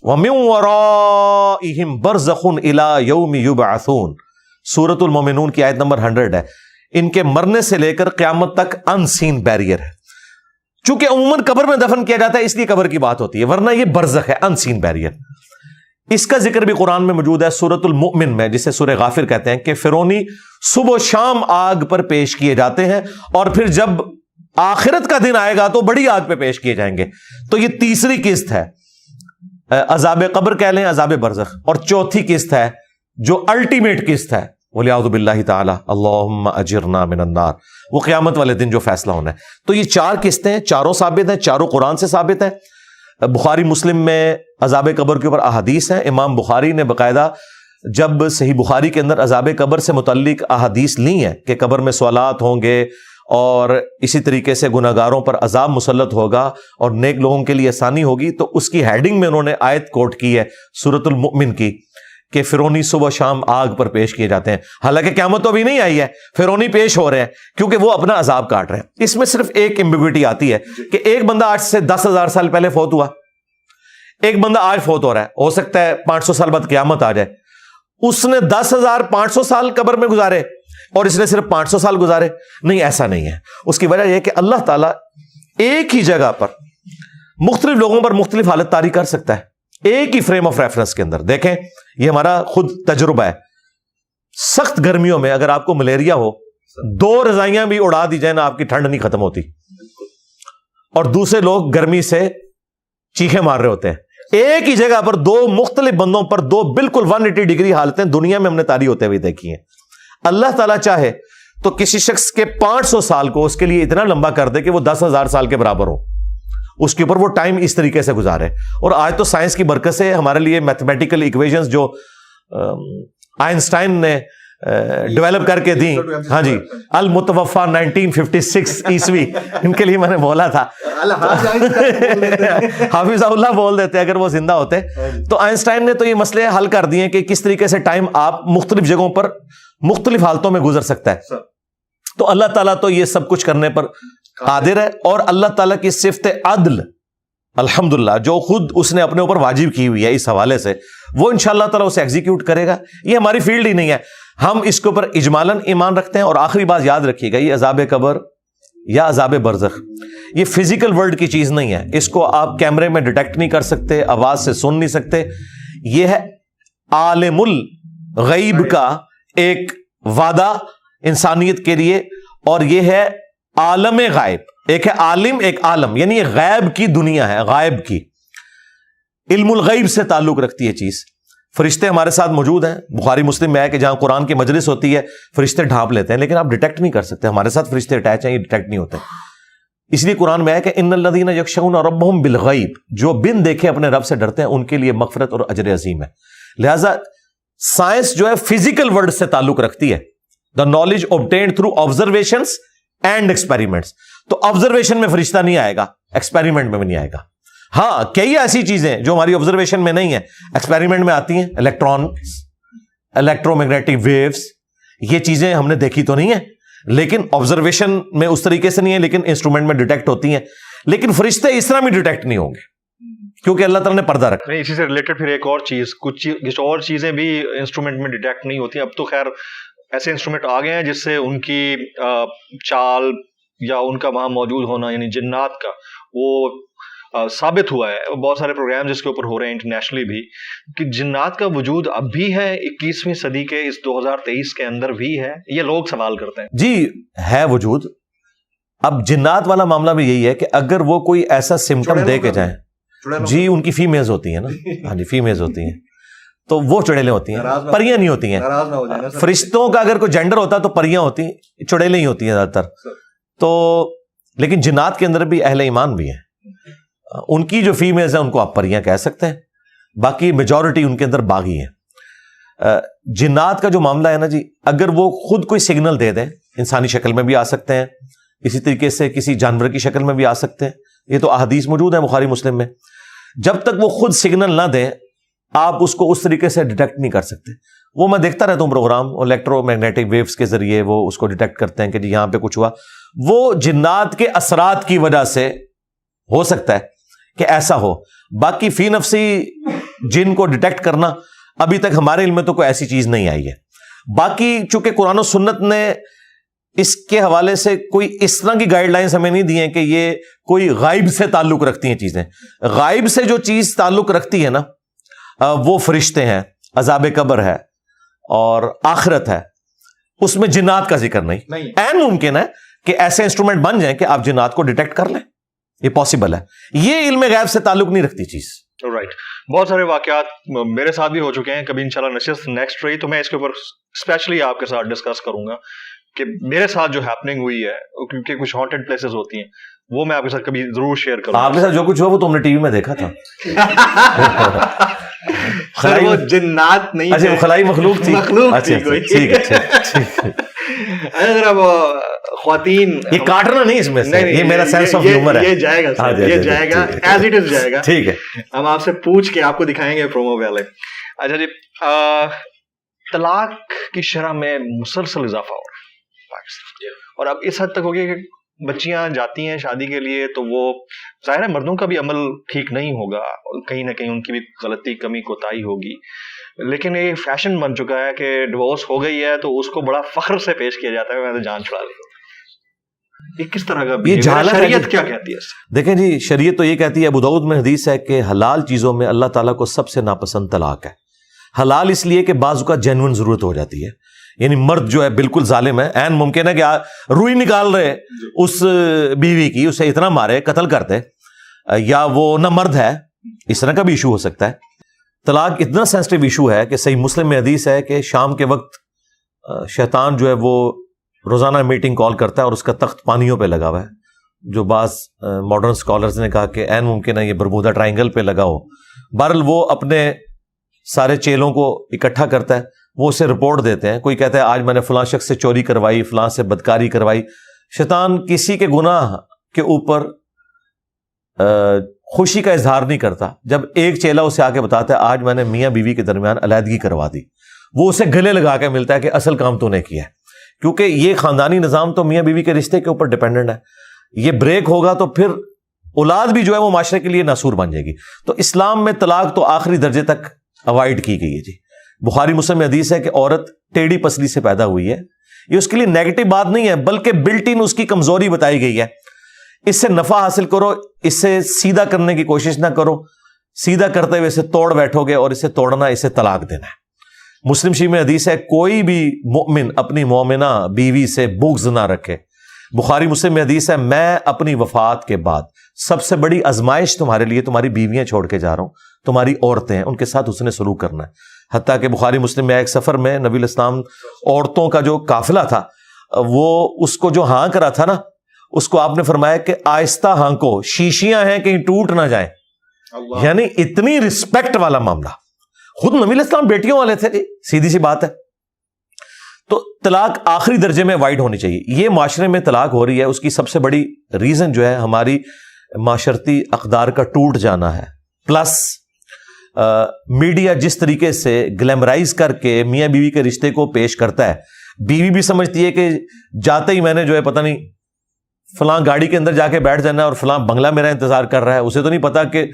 وَمِن وَرَائِهِمْ بَرْزَخٌ إِلَى يَوْمِ يُبْعَثُونَ, سورۃ المومنون کی آیت نمبر 100 ہے. ان کے مرنے سے لے کر قیامت تک ان سین بیریئر ہے. چونکہ عموماً قبر میں دفن کیا جاتا ہے اس لیے قبر کی بات ہوتی ہے, ورنہ یہ برزخ ہے, ان سین بیریئر. اس کا ذکر بھی قرآن میں موجود ہے سورۃ المؤمن میں, جسے سورہ غافر کہتے ہیں, کہ فرعونی صبح و شام آگ پر پیش کیے جاتے ہیں اور پھر جب آخرت کا دن آئے گا تو بڑی آگ پہ پیش کیے جائیں گے. تو یہ تیسری قسط ہے, عذاب قبر کہہ لیں, عذاب برزخ. اور چوتھی قسط ہے جو الٹیمیٹ قسط ہے, وَلِعَوْذُ بِاللَّهِ تَعَالَى اللَّهُمَّ أَجِرْنَا مِنَ النَّارِ, وہ قیامت والے دن جو فیصلہ ہونا ہے. تو یہ 4 قسطیں, چاروں ثابت ہیں, چاروں قرآن سے ثابت ہیں. بخاری مسلم میں عذاب قبر کے اوپر احادیث ہیں. امام بخاری نے باقاعدہ جب صحیح بخاری کے اندر عذاب قبر سے متعلق احادیث لی ہیں کہ قبر میں سوالات ہوں گے اور اسی طریقے سے گناہگاروں پر عذاب مسلط ہوگا اور نیک لوگوں کے لیے آسانی ہوگی, تو اس کی ہیڈنگ میں انہوں نے آیت کوٹ کی ہے سورۃ المؤمن کی, کہ فرعونی صبح شام آگ پر پیش کیے جاتے ہیں. حالانکہ قیامت تو ابھی نہیں آئی ہے, فرعونی پیش ہو رہے ہیں کیونکہ وہ اپنا عذاب کاٹ رہے ہیں. اس میں صرف ایک ایمبیگوٹی آتی ہے کہ ایک بندہ آج سے 10,000 سال پہلے فوت ہوا, ایک بندہ آج فوت ہو رہا ہے, ہو سکتا ہے 500 سال بعد قیامت آ جائے. اس نے 10,500 سال قبر میں گزارے اور اس نے صرف 500 سال گزارے. نہیں, ایسا نہیں ہے. اس کی وجہ یہ کہ اللہ تعالیٰ ایک ہی جگہ پر مختلف لوگوں پر مختلف حالت طاری کر سکتا ہے, ایک ہی فریم آف ریفرنس کے اندر. دیکھیں, یہ ہمارا خود تجربہ ہے. سخت گرمیوں میں اگر آپ کو ملیریا ہو, 2 رضائیاں بھی اڑا دی جائیں نا, آپ کی ٹھنڈ نہیں ختم ہوتی, اور دوسرے لوگ گرمی سے چیخیں مار رہے ہوتے ہیں. ایک ہی جگہ پر 2 مختلف بندوں پر 2 بالکل 180 ڈگری حالتیں دنیا میں ہم نے طاری ہوتے ہوئے دیکھی ہیں. اللہ تعالیٰ چاہے تو کسی شخص کے 500 سال کو اس کے لیے اتنا لمبا کر دے کہ وہ 10,000 سال کے برابر ہو, اس کے اوپر وہ ٹائم اس طریقے سے گزارے. اور آج تو سائنس کی برکت سے ہمارے لیے میتھمیٹیکل ایکویشنز جو آئنسٹائن نے ڈیولپ کر کے دی, ہاں جی, المتوفا 1956 عیسوی, ان کے لیے میں نے بولا تھا حافظ اللہ بول دیتے اگر وہ زندہ ہوتے. تو آئنسٹائن نے تو یہ مسئلے حل کر دیے کہ کس طریقے سے ٹائم آپ مختلف جگہوں پر مختلف حالتوں میں گزر سکتا ہے. تو اللہ تعالیٰ تو یہ سب کچھ کرنے پر قادر ہے, اور اللہ تعالیٰ کی صفت عدل الحمدللہ جو خود اس نے اپنے اوپر واجب کی ہوئی ہے اس حوالے سے, وہ انشاءاللہ تعالیٰ اسے ایگزیکیوٹ کرے گا. یہ ہماری فیلڈ ہی نہیں ہے, ہم اس کے اوپر اجمالاً ایمان رکھتے ہیں. اور آخری بات یاد رکھیے گا, یہ عذاب قبر یا عذاب برزخ یہ فزیکل ورلڈ کی چیز نہیں ہے. اس کو آپ کیمرے میں ڈیٹیکٹ نہیں کر سکتے, آواز سے سن نہیں سکتے. یہ ہے عالم الغیب کا ایک وعدہ انسانیت کے لیے, اور یہ ہے عالم غائب. ایک ہے عالم, ایک عالم, یعنی یہ غیب کی دنیا ہے, غائب کی, علم الغیب سے تعلق رکھتی ہے چیز. فرشتے ہمارے ساتھ موجود ہیں, بخاری مسلم میں ہے کہ جہاں قرآن کی مجلس ہوتی ہے فرشتے ڈھانپ لیتے ہیں, لیکن آپ ڈیٹیکٹ نہیں کر سکتے. ہمارے ساتھ فرشتے اٹیچ ہیں, یہ ڈیٹیکٹ نہیں ہوتے. اس لیے قرآن میں ہے کہ ان الذین یخشون ربہم بالغیب, جو بن دیکھے اپنے رب سے ڈرتے ہیں ان کے لیے مغفرت اور اجر عظیم ہے. لہذا سائنس جو ہے فزیکل ورلڈ سے تعلق رکھتی ہے, the knowledge obtained through observations and experiments. تو آبزرویشن میں فرشتہ نہیں آئے گا, ایکسپیریمنٹ میں بھی نہیں آئے گا. ہاں کئی ایسی چیزیں جو ہماری آبزرویشن میں نہیں ہے ایکسپیریمنٹ میں آتی ہیں, الیکٹرانس, الیکٹرو میگنیٹک ویوز, یہ چیزیں ہم نے دیکھی تو نہیں ہے, لیکن آبزرویشن میں اس طریقے سے نہیں ہے, لیکن انسٹرومنٹ میں ڈیٹیکٹ ہوتی ہیں. لیکن فرشتے اس طرح بھی ڈیٹیکٹ نہیں ہوں گے کیونکہ اللہ تعالیٰ نے پردہ رکھا. اسی سے ریلیٹڈ پھر ایک اور چیز, کچھ اور چیزیں بھی انسٹرومنٹ میں ڈیٹیکٹ نہیں ہوتی. اب تو خیر ایسے انسٹرومنٹ آ گئے ہیں جس سے ان کی چال یا ان کا وہاں موجود ہونا, یعنی جنات کا, وہ ثابت ہوا ہے. بہت سارے پروگرام جس کے اوپر ہو رہے ہیں انٹرنیشنلی بھی, کہ جنات کا وجود اب بھی ہے 21ویں صدی کے اس 2023 کے اندر بھی ہے. یہ لوگ سوال کرتے ہیں. جی ہے وجود. اب جنات والا معاملہ بھی یہی ہے کہ اگر وہ کوئی ایسا سمٹم دے کے جائیں, جی ان کی فیمیلز ہوتی ہیں نا, ہاں جی فیمیلز ہوتی ہیں, تو وہ چڑیلیں ہوتی ہیں, پریاں نہیں ہوتی ہیں. فرشتوں کا اگر کوئی جینڈر ہوتا تو پریاں ہوتی, چڑیلیں ہی ہوتی ہیں زیادہ تر. تو لیکن جنات کے اندر بھی اہل ایمان بھی ہیں, ان کی جو فیمیلز ہیں ان کو آپ پریاں کہہ سکتے ہیں, باقی میجورٹی ان کے اندر باغی ہیں. جنات کا جو معاملہ ہے نا جی, اگر وہ خود کوئی سگنل دے دیں, انسانی شکل میں بھی آ سکتے ہیں, اسی طریقے سے کسی جانور کی شکل میں بھی آ سکتے ہیں, یہ تو احادیث موجود ہیں بخاری مسلم میں. جب تک وہ خود سگنل نہ دیں آپ اس کو اس طریقے سے ڈیٹیکٹ نہیں کر سکتے. وہ میں دیکھتا رہتا ہوں پروگرام, الیکٹرو میگنیٹک ویوز کے ذریعے وہ اس کو ڈیٹیکٹ کرتے ہیں کہ جی یہاں پہ کچھ ہوا. وہ جنات کے اثرات کی وجہ سے ہو سکتا ہے کہ ایسا ہو. باقی فی نفسی جن کو ڈیٹیکٹ کرنا ابھی تک ہمارے علم میں تو کوئی ایسی چیز نہیں آئی ہے. باقی چونکہ قرآن و سنت نے اس کے حوالے سے کوئی اس طرح کی گائیڈ لائنز ہمیں نہیں دی ہیں کہ یہ کوئی غائب سے تعلق رکھتی ہیں چیزیں. غائب سے جو چیز تعلق رکھتی ہے نا وہ فرشتے ہیں, عذاب قبر ہے اور آخرت ہے, اس میں جنات کا ذکر نہیں. این ممکن ہے کہ ایسے انسٹرومنٹ بن جائیں کہ آپ جنات کو ڈیٹیکٹ کر لیں, یہ پاسبل ہے. یہ علم غیب سے تعلق نہیں رکھتی چیز. رائٹ. بہت سارے واقعات میرے ساتھ بھی ہو چکے ہیں. کبھی انشاءاللہ نشست نیکسٹ رہی تو میں اس کے اوپر اسپیشلی آپ کے ساتھ ڈسکس کروں گا کہ میرے ساتھ جو ہیپننگ ہوئی ہے, کیونکہ کچھ ہانٹڈ پلیسز ہوتی ہیں, وہ میں آپ کے ساتھ کبھی ضرور شیئر کروں. آپ کے ساتھ جو کچھ ہوا وہ تو ہم نے ٹی وی میں دیکھا تھا. وہ جنات نہیں, اچھا وہ خلائی مخلوق تھی. ٹھیک ہے. اگر اب خواتین, یہ کاٹنا نہیں اس میں سے, یہ میرا سینس آف ہیومر ہے. یہ جائے گا, یہ جائے گا ایز اٹ از جائے گا. ٹھیک ہے, ہم آپ سے پوچھ کے آپ کو دکھائیں گے پرومو والے. اچھا جی, طلاق کی شرح میں مسلسل اضافہ ہو رہا ہے پاکستان, اور اب اس حد تک ہو گیا کہ بچیاں جاتی ہیں شادی کے لیے تو وہ ظاہر ہے مردوں کا بھی عمل ٹھیک نہیں ہوگا, کہیں نہ کہیں ان کی بھی غلطی کمی کوتاہی ہوگی, لیکن یہ فیشن بن چکا ہے کہ ڈیورس ہو گئی ہے تو اس کو بڑا فخر سے پیش کیا جاتا ہے, میں نے جان چھڑا لی. یہ کس طرح کا, یہ شریعت کیا کہتی ہے؟ دیکھیں جی, شریعت تو یہ کہتی ہے, ابو داؤد میں حدیث ہے کہ حلال چیزوں میں اللہ تعالیٰ کو سب سے ناپسند طلاق ہے. حلال اس لیے کہ بعض اوقات جینوئن ضرورت ہو جاتی ہے, یعنی مرد جو ہے بالکل ظالم ہے, عین ممکن ہے کہ روئی نکال رہے اس بیوی کی, اسے اتنا مارے قتل کرتے, یا وہ نہ مرد ہے, اس طرح کا بھی ایشو ہو سکتا ہے. طلاق اتنا سینسٹیو ایشو ہے کہ صحیح مسلم میں حدیث ہے کہ شام کے وقت شیطان جو ہے وہ روزانہ میٹنگ کال کرتا ہے اور اس کا تخت پانیوں پہ لگا ہوا ہے, جو بعض ماڈرن اسکالرز نے کہا کہ عین ممکن ہے یہ برمودا ٹرائنگل پہ لگا ہو. بہرحال وہ اپنے سارے چیلوں کو اکٹھا کرتا ہے, وہ اسے رپورٹ دیتے ہیں. کوئی کہتا ہے آج میں نے فلاں شخص سے چوری کروائی, فلاں سے بدکاری کروائی. شیطان کسی کے گناہ کے اوپر خوشی کا اظہار نہیں کرتا. جب ایک چیلا اسے آ کے بتاتا ہے آج میں نے میاں بیوی کے درمیان علیحدگی کروا دی, وہ اسے گلے لگا کے ملتا ہے کہ اصل کام تو نے کیا ہے, کیونکہ یہ خاندانی نظام تو میاں بیوی کے رشتے کے اوپر ڈیپینڈنٹ ہے. یہ بریک ہوگا تو پھر اولاد بھی جو ہے وہ معاشرے کے لیے ناسور بن جائے گی. تو اسلام میں طلاق تو آخری درجے تک اوائڈ کی گئی ہے جی. بخاری مسلم میں حدیث ہے کہ عورت ٹیڑھی پسلی سے پیدا ہوئی ہے. یہ اس کے لیے نیگیٹو بات نہیں ہے, بلکہ بلٹ ان اس کی کمزوری بتائی گئی ہے. اس سے نفع حاصل کرو, اس سے سیدھا کرنے کی کوشش نہ کرو. سیدھا کرتے ہوئے اسے توڑ بیٹھو گے اور اسے توڑنا, اسے طلاق دینا ہے. مسلم شریف میں حدیث ہے کوئی بھی مؤمن اپنی مومنہ بیوی سے بغض نہ رکھے. بخاری مسلم میں حدیث ہے میں اپنی وفات کے بعد سب سے بڑی آزمائش تمہارے لیے تمہاری بیویاں چھوڑ کے جا رہا ہوں, تمہاری عورتیں ہیں, ان کے ساتھ حسن سلوک کرنا ہے. حتیٰ کہ بخاری مسلم میں ایک سفر میں نبی الاسلام عورتوں کا جو قافلہ تھا وہ اس کو جو ہاں کرا تھا نا, اس کو آپ نے فرمایا کہ آہستہ ہانکو, شیشیاں ہیں کہیں ٹوٹ نہ جائیں. یعنی اتنی رسپیکٹ والا معاملہ. خود نبی الاسلام بیٹیوں والے تھے جی, سیدھی سی بات ہے. تو طلاق آخری درجے میں وائڈ ہونی چاہیے. یہ معاشرے میں طلاق ہو رہی ہے, اس کی سب سے بڑی ریزن جو ہے ہماری معاشرتی اقدار کا ٹوٹ جانا ہے, پلس میڈیا جس طریقے سے گلیمرائز کر کے میاں بیوی کے رشتے کو پیش کرتا ہے. بیوی بھی سمجھتی ہے کہ جاتے ہی میں نے جو ہے پتہ نہیں فلاں گاڑی کے اندر جا کے بیٹھ جانا ہے اور فلاں بنگلہ میرا انتظار کر رہا ہے. اسے تو نہیں پتا کہ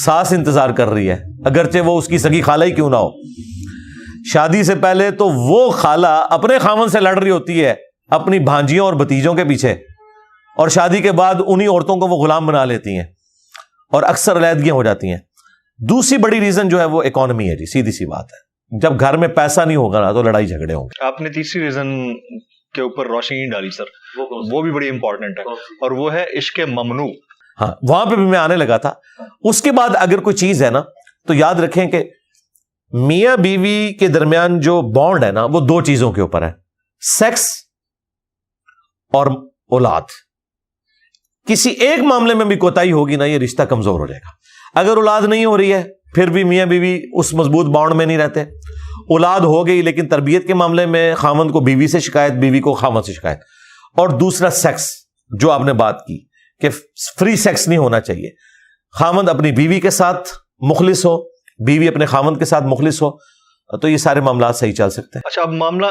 ساس انتظار کر رہی ہے, اگرچہ وہ اس کی سگی خالہ ہی کیوں نہ ہو. شادی سے پہلے تو وہ خالہ اپنے خاوند سے لڑ رہی ہوتی ہے اپنی بھانجیوں اور بھتیجوں کے پیچھے, اور شادی کے بعد انہی عورتوں کو وہ غلام بنا لیتی ہیں اور اکثر علیحدگیاں ہو جاتی ہیں. دوسری بڑی ریزن جو ہے وہ اکانومی ہے جی, سیدھی سی بات ہے. جب گھر میں پیسہ نہیں ہوگا نا تو لڑائی جھگڑے ہوں گے. آپ نے تیسری ریزن کے اوپر روشنی ڈالی سر, وہ بھی بڑی امپورٹنٹ ہے, اور وہ ہے عشق ممنوع. ہاں, وہاں پہ بھی میں آنے لگا تھا. اس کے بعد اگر کوئی چیز ہے نا تو یاد رکھیں کہ میاں بیوی کے درمیان جو بانڈ ہے نا وہ دو چیزوں کے اوپر ہے, سیکس اور اولاد. کسی ایک معاملے میں بھی کوتاہی ہوگی نا یہ رشتہ کمزور ہو جائے گا. اگر اولاد نہیں ہو رہی ہے پھر بھی میاں بیوی اس مضبوط بانڈ میں نہیں رہتے. اولاد ہو گئی لیکن تربیت کے معاملے میں خامند کو بیوی سے شکایت, بیوی کو خامند سے شکایت. اور دوسرا سیکس, جو آپ نے بات کی کہ فری سیکس نہیں ہونا چاہیے. خامند اپنی بیوی کے ساتھ مخلص ہو, بیوی اپنے خامند کے ساتھ مخلص ہو, تو یہ سارے معاملات صحیح چل سکتے ہیں. اچھا, اب معاملہ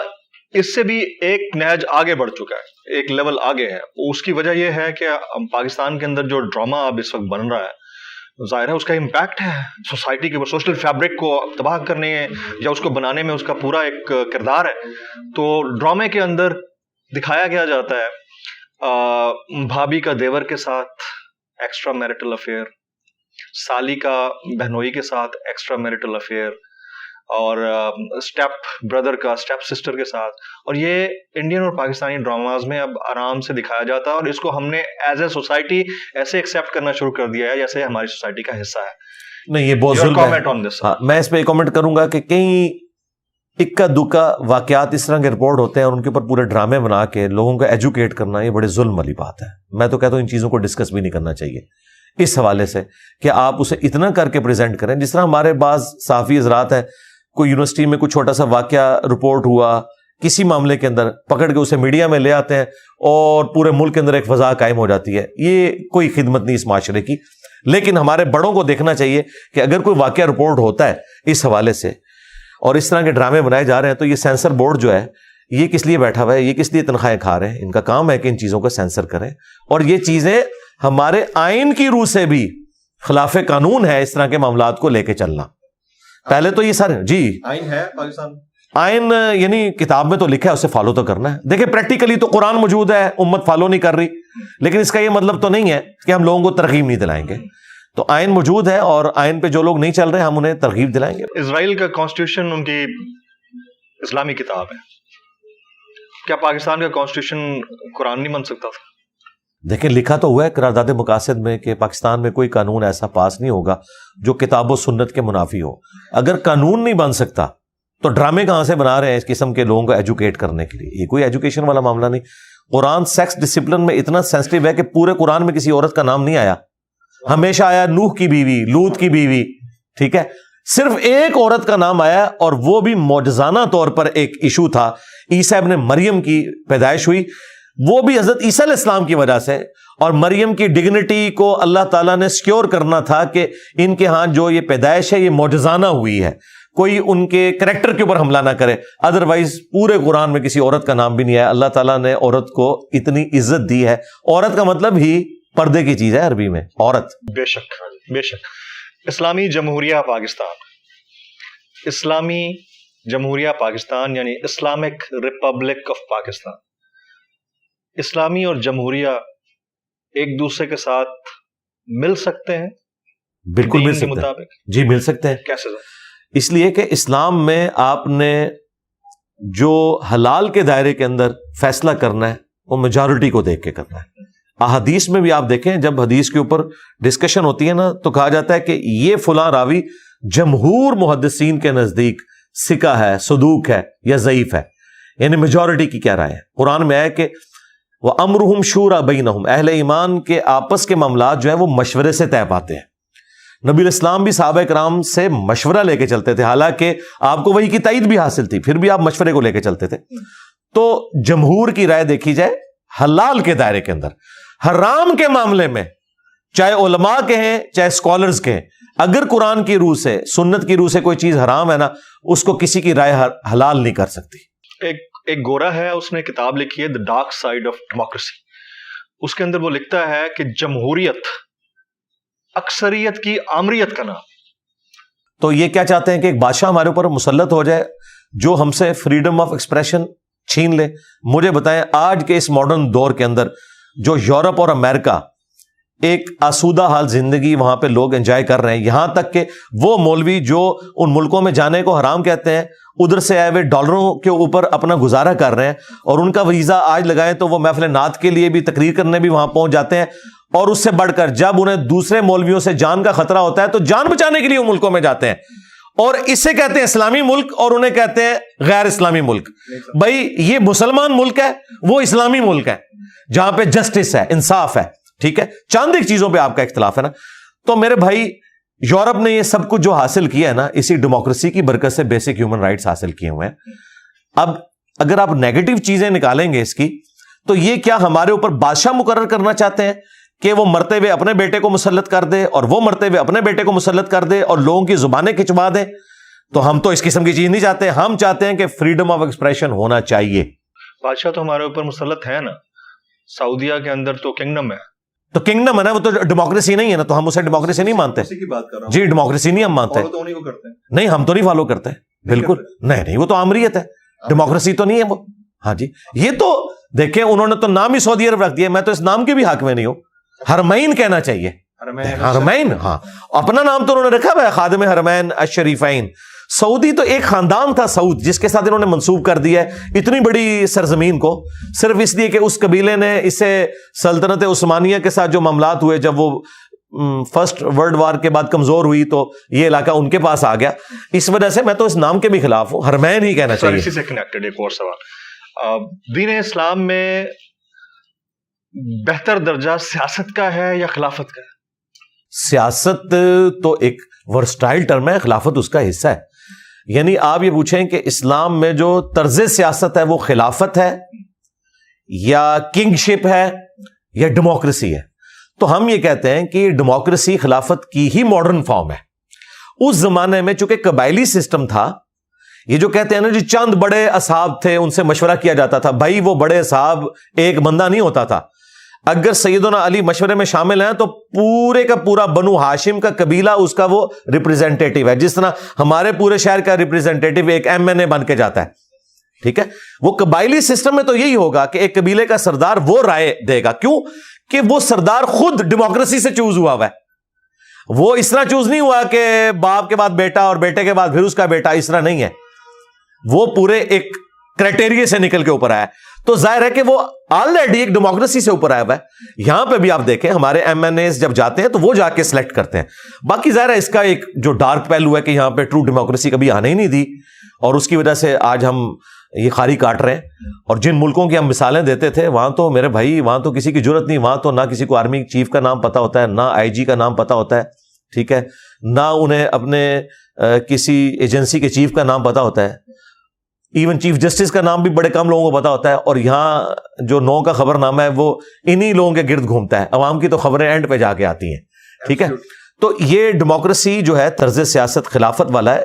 اس سے بھی ایک نہج آگے بڑھ چکا ہے, ایک لیول آگے ہے. اس کی وجہ یہ ہے کہ پاکستان کے اندر جو ڈرامہ اب اس وقت بن رہا ہے, ظاہر ہے اس کا امپیکٹ ہے سوسائٹی کے اوپر, سوشل فیبرک کو تباہ کرنے یا اس کو بنانے میں اس کا پورا ایک کردار ہے. تو ڈرامے کے اندر دکھایا گیا جاتا ہے بھابھی کا دیور کے ساتھ ایکسٹرا میرٹل افیئر, سالی کا بہنوئی کے ساتھ ایکسٹرا میرٹل افیئر, اور اسٹیپ بردر کا اسٹیپ سسٹر کے ساتھ. اور یہ انڈین اور پاکستانی ڈراماز میں اب آرام سے دکھایا جاتا ہے, اور اس کو ہم نے ایز اے سوسائٹی ایسے ایکسیپٹ کرنا شروع کر دیا ہے جیسے ہماری سوسائٹی کا حصہ ہے. نہیں, یہ بہت ظلم ہے. میں اس پہ ایک کامنٹ کروں گا کہ کئی اکا دکا واقعات اس طرح کے رپورٹ ہوتے ہیں اور ان کے اوپر پورے ڈرامے بنا کے لوگوں کو ایجوکیٹ کرنا, یہ بڑے ظلم والی بات ہے. میں تو کہتا ہوں ان چیزوں کو ڈسکس بھی نہیں کرنا چاہیے اس حوالے سے کہ آپ اسے اتنا کر کے پریزنٹ کریں. جس طرح ہمارے بعض صحافی حضرات ہیں, کوئی یونیورسٹی میں کوئی چھوٹا سا واقعہ رپورٹ ہوا کسی معاملے کے اندر, پکڑ کے اسے میڈیا میں لے آتے ہیں اور پورے ملک کے اندر ایک فضا قائم ہو جاتی ہے. یہ کوئی خدمت نہیں اس معاشرے کی. لیکن ہمارے بڑوں کو دیکھنا چاہیے کہ اگر کوئی واقعہ رپورٹ ہوتا ہے اس حوالے سے اور اس طرح کے ڈرامے بنائے جا رہے ہیں, تو یہ سینسر بورڈ جو ہے یہ کس لیے بیٹھا ہوا ہے, یہ کس لیے تنخواہیں کھا رہے ہیں. ان کا کام ہے کہ ان چیزوں کو سینسر کریں, اور یہ چیزیں ہمارے آئین کی روح سے بھی خلاف قانون ہے اس طرح کے معاملات کو لے کے چلنا. پہلے تو یہ سارے جی آئین ہے پاکستان, آئین یعنی کتاب میں تو لکھا ہے, اسے فالو تو کرنا ہے. دیکھیں پریکٹیکلی تو قرآن موجود ہے, امت فالو نہیں کر رہی, لیکن اس کا یہ مطلب تو نہیں ہے کہ ہم لوگوں کو ترغیب نہیں دلائیں گے. تو آئین موجود ہے اور آئین پہ جو لوگ نہیں چل رہے ہم انہیں ترغیب دلائیں گے. اسرائیل کا کانسٹیٹیوشن ان کی اسلامی کتاب ہے, کیا پاکستان کا کانسٹیٹیوشن قرآن نہیں بن سکتا تھا؟ دیکھیں لکھا تو ہوا ہے قرارداد مقاصد میں کہ پاکستان میں کوئی قانون ایسا پاس نہیں ہوگا جو کتاب و سنت کے منافی ہو. اگر قانون نہیں بن سکتا تو ڈرامے کہاں سے بنا رہے ہیں اس قسم کے لوگوں کو ایجوکیٹ کرنے کے لیے؟ یہ کوئی ایجوکیشن والا معاملہ نہیں. قرآن سیکس ڈسپلن میں اتنا سینسٹیو ہے کہ پورے قرآن میں کسی عورت کا نام نہیں آیا. ہمیشہ آیا نوح کی بیوی، لوط کی بیوی، ٹھیک ہے. صرف ایک عورت کا نام آیا اور وہ بھی معجزانہ طور پر ایک ایشو تھا. عیسیٰ ابن مریم کی پیدائش ہوئی، وہ بھی حضرت عیسیٰ علیہ السلام کی وجہ سے. اور مریم کی ڈگنیٹی کو اللہ تعالیٰ نے سیکیور کرنا تھا کہ ان کے ہاں جو یہ پیدائش ہے یہ معجزانہ ہوئی ہے، کوئی ان کے کریکٹر کے اوپر حملہ نہ کرے. ادروائز پورے قرآن میں کسی عورت کا نام بھی نہیں ہے. اللہ تعالیٰ نے عورت کو اتنی عزت دی ہے. عورت کا مطلب ہی پردے کی چیز ہے عربی میں، عورت. بے شک بے شک. اسلامی جمہوریہ پاکستان، اسلامی جمہوریہ پاکستان یعنی اسلامک ریپبلک آف پاکستان، اسلامی اور جمہوریہ ایک دوسرے کے ساتھ مل سکتے ہیں؟ بالکل مل دین کے سکتے ہیں مطابق جی، مل سکتے ہیں. کیسے؟ اس لیے کہ اسلام میں آپ نے جو حلال کے دائرے کے اندر فیصلہ کرنا ہے وہ میجورٹی کو دیکھ کے کرنا ہے. احادیث میں بھی آپ دیکھیں جب حدیث کے اوپر ڈسکشن ہوتی ہے نا تو کہا جاتا ہے کہ یہ فلاں راوی جمہور محدثین کے نزدیک ثقہ ہے، صدوق ہے یا ضعیف ہے، یعنی میجورٹی کی کیا رائے ہے. قرآن میں ہے کہ وَأَمْرُهُمْ شُورَىٰ بَيْنَهُمْ، اہل ایمان کے آپس کے معاملات جو ہیں وہ مشورے سے طے پاتے ہیں. نبی علیہ السلام بھی صحابہ کرام سے مشورہ لے کے چلتے تھے، حالانکہ آپ کو وحی کی تائید بھی حاصل تھی، پھر بھی آپ مشورے کو لے کے چلتے تھے. تو جمہور کی رائے دیکھی جائے حلال کے دائرے کے اندر. حرام کے معاملے میں چاہے علماء کے ہیں چاہے اسکالرز کے ہیں، اگر قرآن کی روح سے، سنت کی روح سے کوئی چیز حرام ہے نا، اس کو کسی کی رائے حلال نہیں کر سکتی. ایک گورا ہے، اس نے کتاب لکھی ہے the dark side of democracy. اس کے اندر وہ لکھتا ہے کہ جمہوریت اکثریت کی آمریت کا نام. تو یہ کیا چاہتے ہیں کہ ایک بادشاہ ہمارے اوپر مسلط ہو جائے جو ہم سے فریڈم آف ایکسپریشن چھین لے. مجھے بتائیں آج کے اس ماڈرن دور کے اندر جو یورپ اور امریکہ ایک آسودہ حال زندگی وہاں پہ لوگ انجوائے کر رہے ہیں، یہاں تک کہ وہ مولوی جو ان ملکوں میں جانے کو حرام کہتے ہیں ادھر سے آئے ہوئے ڈالروں کے اوپر اپنا گزارا کر رہے ہیں، اور ان کا ویزا آج لگائیں تو وہ محفل نعت کے لیے بھی، تقریر کرنے بھی وہاں پہنچ جاتے ہیں. اور اس سے بڑھ کر جب انہیں دوسرے مولویوں سے جان کا خطرہ ہوتا ہے تو جان بچانے کے لیے وہ ملکوں میں جاتے ہیں، اور اسے کہتے ہیں اسلامی ملک اور انہیں کہتے ہیں غیر اسلامی ملک. بھائی یہ مسلمان ملک ہے، وہ اسلامی ملک ہے جہاں پہ جسٹس ہے، انصاف ہے، ٹھیک ہے. چند ایک چیزوں پہ آپ کا اختلاف ہے نا. تو میرے بھائی یورپ نے یہ سب کچھ جو حاصل کیا ہے نا اسی ڈیموکریسی کی برکت سے بیسک ہیومن رائٹس حاصل کیے ہوئے ہیں. اب اگر آپ نیگیٹو چیزیں نکالیں گے اس کی تو یہ کیا ہمارے اوپر بادشاہ مقرر کرنا چاہتے ہیں کہ وہ مرتے ہوئے اپنے بیٹے کو مسلط کر دے اور وہ مرتے ہوئے اپنے بیٹے کو مسلط کر دے اور لوگوں کی زبانیں کھچوا دے؟ تو ہم تو اس قسم کی چیز نہیں چاہتے. ہم چاہتے ہیں کہ فریڈم آف ایکسپریشن ہونا چاہیے. بادشاہ تو ہمارے اوپر مسلط ہے نا، سعودیہ کے اندر تو کنگڈم ہے. تو کنگڈم ہے نا، وہ تو ڈیموکریسی نہیں ہے نا، تو ہم اسے ڈیموکریسی نہیں مانتے. اسی کی بات کر رہا ہوں جی ڈیموکریسی نہیں ہم مانتے. تو انہیں کو کرتے ہیں. نہیں ہم تو نہیں فالو کرتے بالکل نہیں، وہ تو آمریت ہے، ڈیموکریسی تو نہیں ہے وہ. ہاں جی یہ تو دیکھیں انہوں نے تو نام ہی سعودی عرب رکھ دیا. میں تو اس نام کے بھی حق میں نہیں ہوں. حرمین کہنا چاہیے، حرمین. ہاں اپنا نام تو انہوں نے رکھا ہوا ہے، خادم حرمین الشریفین. سعودی تو ایک خاندان تھا سعود جس کے ساتھ انہوں نے منسوب کر دیا ہے اتنی بڑی سرزمین کو، صرف اس لیے کہ اس قبیلے نے اسے سلطنت عثمانیہ کے ساتھ جو معاملات ہوئے جب وہ فرسٹ ورلڈ وار کے بعد کمزور ہوئی تو یہ علاقہ ان کے پاس آ گیا. اس وجہ سے میں تو اس نام کے بھی خلاف ہوں، حرمین ہی کہنا چاہیے. اسی سے کنیکٹڈ ایک اور سوال، دین اسلام میں بہتر درجہ سیاست کا ہے یا خلافت کا ہے؟ سیاست تو ایک ورسٹائل ٹرم ہے، خلافت اس کا حصہ ہے. یعنی آپ یہ پوچھیں کہ اسلام میں جو طرز سیاست ہے وہ خلافت ہے یا کنگ شپ ہے یا ڈیموکریسی ہے، تو ہم یہ کہتے ہیں کہ ڈیموکریسی خلافت کی ہی ماڈرن فارم ہے. اس زمانے میں چونکہ قبائلی سسٹم تھا، یہ جو کہتے ہیں نا جی چند بڑے اصحاب تھے ان سے مشورہ کیا جاتا تھا، بھائی وہ بڑے اصحاب ایک بندہ نہیں ہوتا تھا. اگر سیدنا علی مشورے میں شامل ہیں تو پورے کا پورا بنو ہاشم کا قبیلہ اس کا وہ ریپریزنٹیٹیو ہے، جس طرح ہمارے پورے شہر کا ریپریزنٹیٹیو ایک MNA بن کے جاتا ہے. ٹھیک ہے، وہ قبائلی سسٹم میں تو یہی ہوگا کہ ایک قبیلے کا سردار وہ رائے دے گا. کیوں کہ وہ سردار خود ڈیموکریسی سے چوز ہوا ہے. وہ اس طرح چوز نہیں ہوا کہ باپ کے بعد بیٹا اور بیٹے کے بعد پھر اس کا بیٹا، اس طرح نہیں ہے. وہ پورے ایک کرائٹیریا سے نکل کے اوپر آیا. تو ظاہر ہے کہ وہ آلریڈی ایک ڈیموکریسی سے اوپر آیا ہوا ہے. یہاں پہ بھی آپ دیکھیں ہمارے ایم این ایز جب جاتے ہیں تو وہ جا کے سلیکٹ کرتے ہیں. باقی ظاہر ہے اس کا ایک جو ڈارک پہلو ہے کہ یہاں پہ ٹرو ڈیموکریسی کبھی آنے ہی نہیں دی, اور اس کی وجہ سے آج ہم یہ خاری کاٹ رہے ہیں. اور جن ملکوں کی ہم مثالیں دیتے تھے وہاں تو میرے بھائی وہاں تو کسی کی ضرورت نہیں, وہاں تو نہ کسی کو آرمی چیف کا نام پتا ہوتا ہے, نہ آئی جی کا نام پتا ہوتا ہے, ٹھیک ہے, نہ انہیں اپنے کسی ایجنسی کے چیف کا نام پتا ہوتا ہے, ایون چیف جسٹس کا نام بھی بڑے کم لوگوں کو پتا ہوتا ہے. اور یہاں جو 9 کا خبر نامہ ہے وہ انہی لوگوں کے گرد گھومتا ہے, عوام کی تو خبریں اینڈ پہ جا کے آتی ہیں, ٹھیک ہے. تو یہ ڈیموکریسی جو ہے طرز سیاست خلافت والا ہے.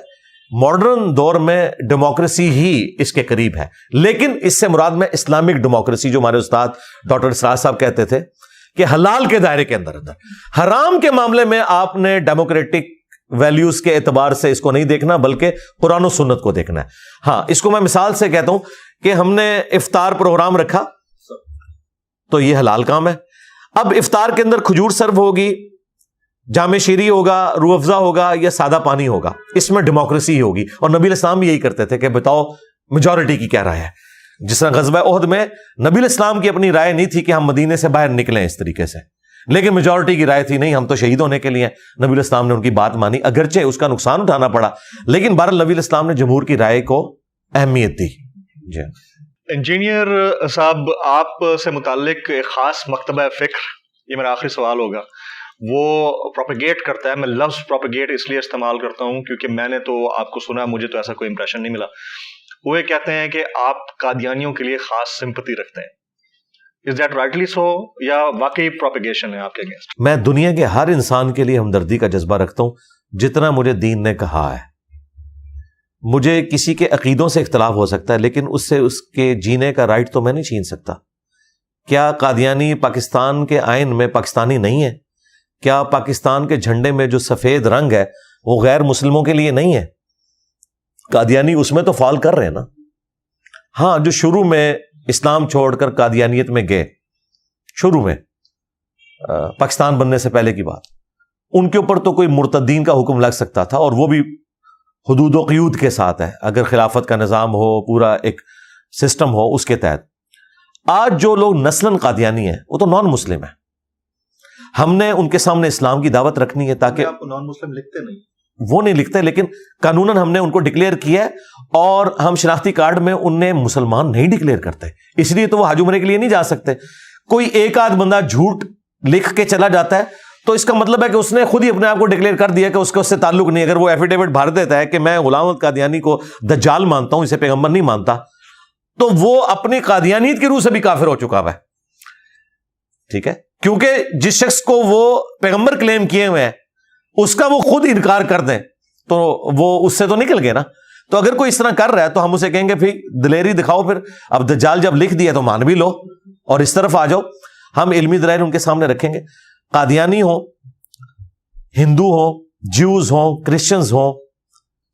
ماڈرن دور میں ڈیموکریسی ہی اس کے قریب ہے, لیکن اس سے مراد میں اسلامک ڈیموکریسی جو ہمارے استاد ڈاکٹر اسرار صاحب کہتے تھے کہ حلال کے دائرے کے اندر, حرام کے معاملے میں آپ نے ڈیموکریٹک ویلیوز کے اعتبار سے اس کو نہیں دیکھنا بلکہ قرآن و سنت کو دیکھنا ہے. ہاں, اس کو میں مثال سے کہتا ہوں کہ ہم نے افطار پروگرام رکھا تو یہ حلال کام ہے. اب افطار کے اندر کھجور سرو ہوگی, جامع شیری ہوگا, روح افزا ہوگا یا سادہ پانی ہوگا, اس میں ڈیموکریسی ہی ہوگی. اور نبی الاسلام بھی یہی کرتے تھے کہ بتاؤ میجورٹی کی کیا رائے ہے. جس طرح غزوہ احد میں نبی الاسلام کی اپنی رائے نہیں تھی کہ ہم مدینے سے باہر نکلیں اس طریقے سے, لیکن میجورٹی کی رائے تھی نہیں ہم تو شہید ہونے کے لیے. نبی الاسلام نے ان کی بات مانی, اگرچہ اس کا نقصان اٹھانا پڑا, لیکن بہرحال نبی الاسلام نے جمہور کی رائے کو اہمیت دی. جی انجینئر صاحب, آپ سے متعلق ایک خاص مکتبہ فکر, یہ میرا آخری سوال ہوگا, وہ پروپیگیٹ کرتا ہے. میں لفظ پروپیگیٹ اس لیے استعمال کرتا ہوں کیونکہ میں نے تو آپ کو سنا, مجھے تو ایسا کوئی امپریشن نہیں ملا. وہ یہ کہتے ہیں کہ آپ قادیانیوں کے لیے خاص سمپتی رکھتے ہیں. Is that rightly so یا واقعی پروپیگیشن ہے آپ کے اگینسٹ؟ میں دنیا کے ہر انسان کے لیے ہمدردی کا جذبہ رکھتا ہوں جتنا مجھے دین نے کہا ہے. مجھے کسی کے عقیدوں سے اختلاف ہو سکتا ہے لیکن اس سے اس کے جینے کا رائٹ تو میں نہیں چھین سکتا. کیا قادیانی پاکستان کے آئین میں پاکستانی نہیں ہے؟ کیا پاکستان کے جھنڈے میں جو سفید رنگ ہے وہ غیر مسلموں کے لیے نہیں ہے؟ قادیانی اس میں تو فال کر رہے ہیں نا. ہاں, جو شروع میں اسلام چھوڑ کر قادیانیت میں گئے, شروع میں پاکستان بننے سے پہلے کی بات, ان کے اوپر تو کوئی مرتدین کا حکم لگ سکتا تھا, اور وہ بھی حدود و قیود کے ساتھ ہے, اگر خلافت کا نظام ہو, پورا ایک سسٹم ہو اس کے تحت. آج جو لوگ نسلاً قادیانی ہیں وہ تو نان مسلم ہیں. ہم نے ان کے سامنے اسلام کی دعوت رکھنی ہے تاکہ آپ نان مسلم لکھتے نہیں, وہ نہیں لکھتے, لیکن قانوناً ہم نے ان کو ڈکلیئر کیا ہے, اور ہم شناختی کارڈ میں انہیں مسلمان نہیں ڈکلیئر کرتے, اس لیے تو وہ حج عمرے کے لیے نہیں جا سکتے. کوئی ایک آدھ بندہ جھوٹ لکھ کے چلا جاتا ہے تو اس کا مطلب ہے کہ اس نے خود ہی اپنے آپ کو ڈکلیئر کر دیا کہ اس کا اس سے تعلق نہیں. اگر وہ ایفیڈیوٹ بھر دیتا ہے کہ میں غلام احمد قادیانی کو دجال مانتا ہوں, اسے پیغمبر نہیں مانتا, تو وہ اپنی قادیانیت کی روح سے بھی کافر ہو چکا ہے, ٹھیک ہے, کیونکہ جس شخص کو وہ پیغمبر کلیم کیے ہوئے ہیں اس کا وہ خود انکار کر دیں تو وہ اس سے تو نکل گئے نا. تو اگر کوئی اس طرح کر رہا ہے تو ہم اسے کہیں گے پھر دلیری دکھاؤ, پھر اب دجال جب لکھ دیا تو مان بھی لو اور اس طرف آ جاؤ. ہم علمی دلائل ان کے سامنے رکھیں گے. قادیانی ہوں, ہندو ہوں, جیوز ہوں, کرسچنز ہوں,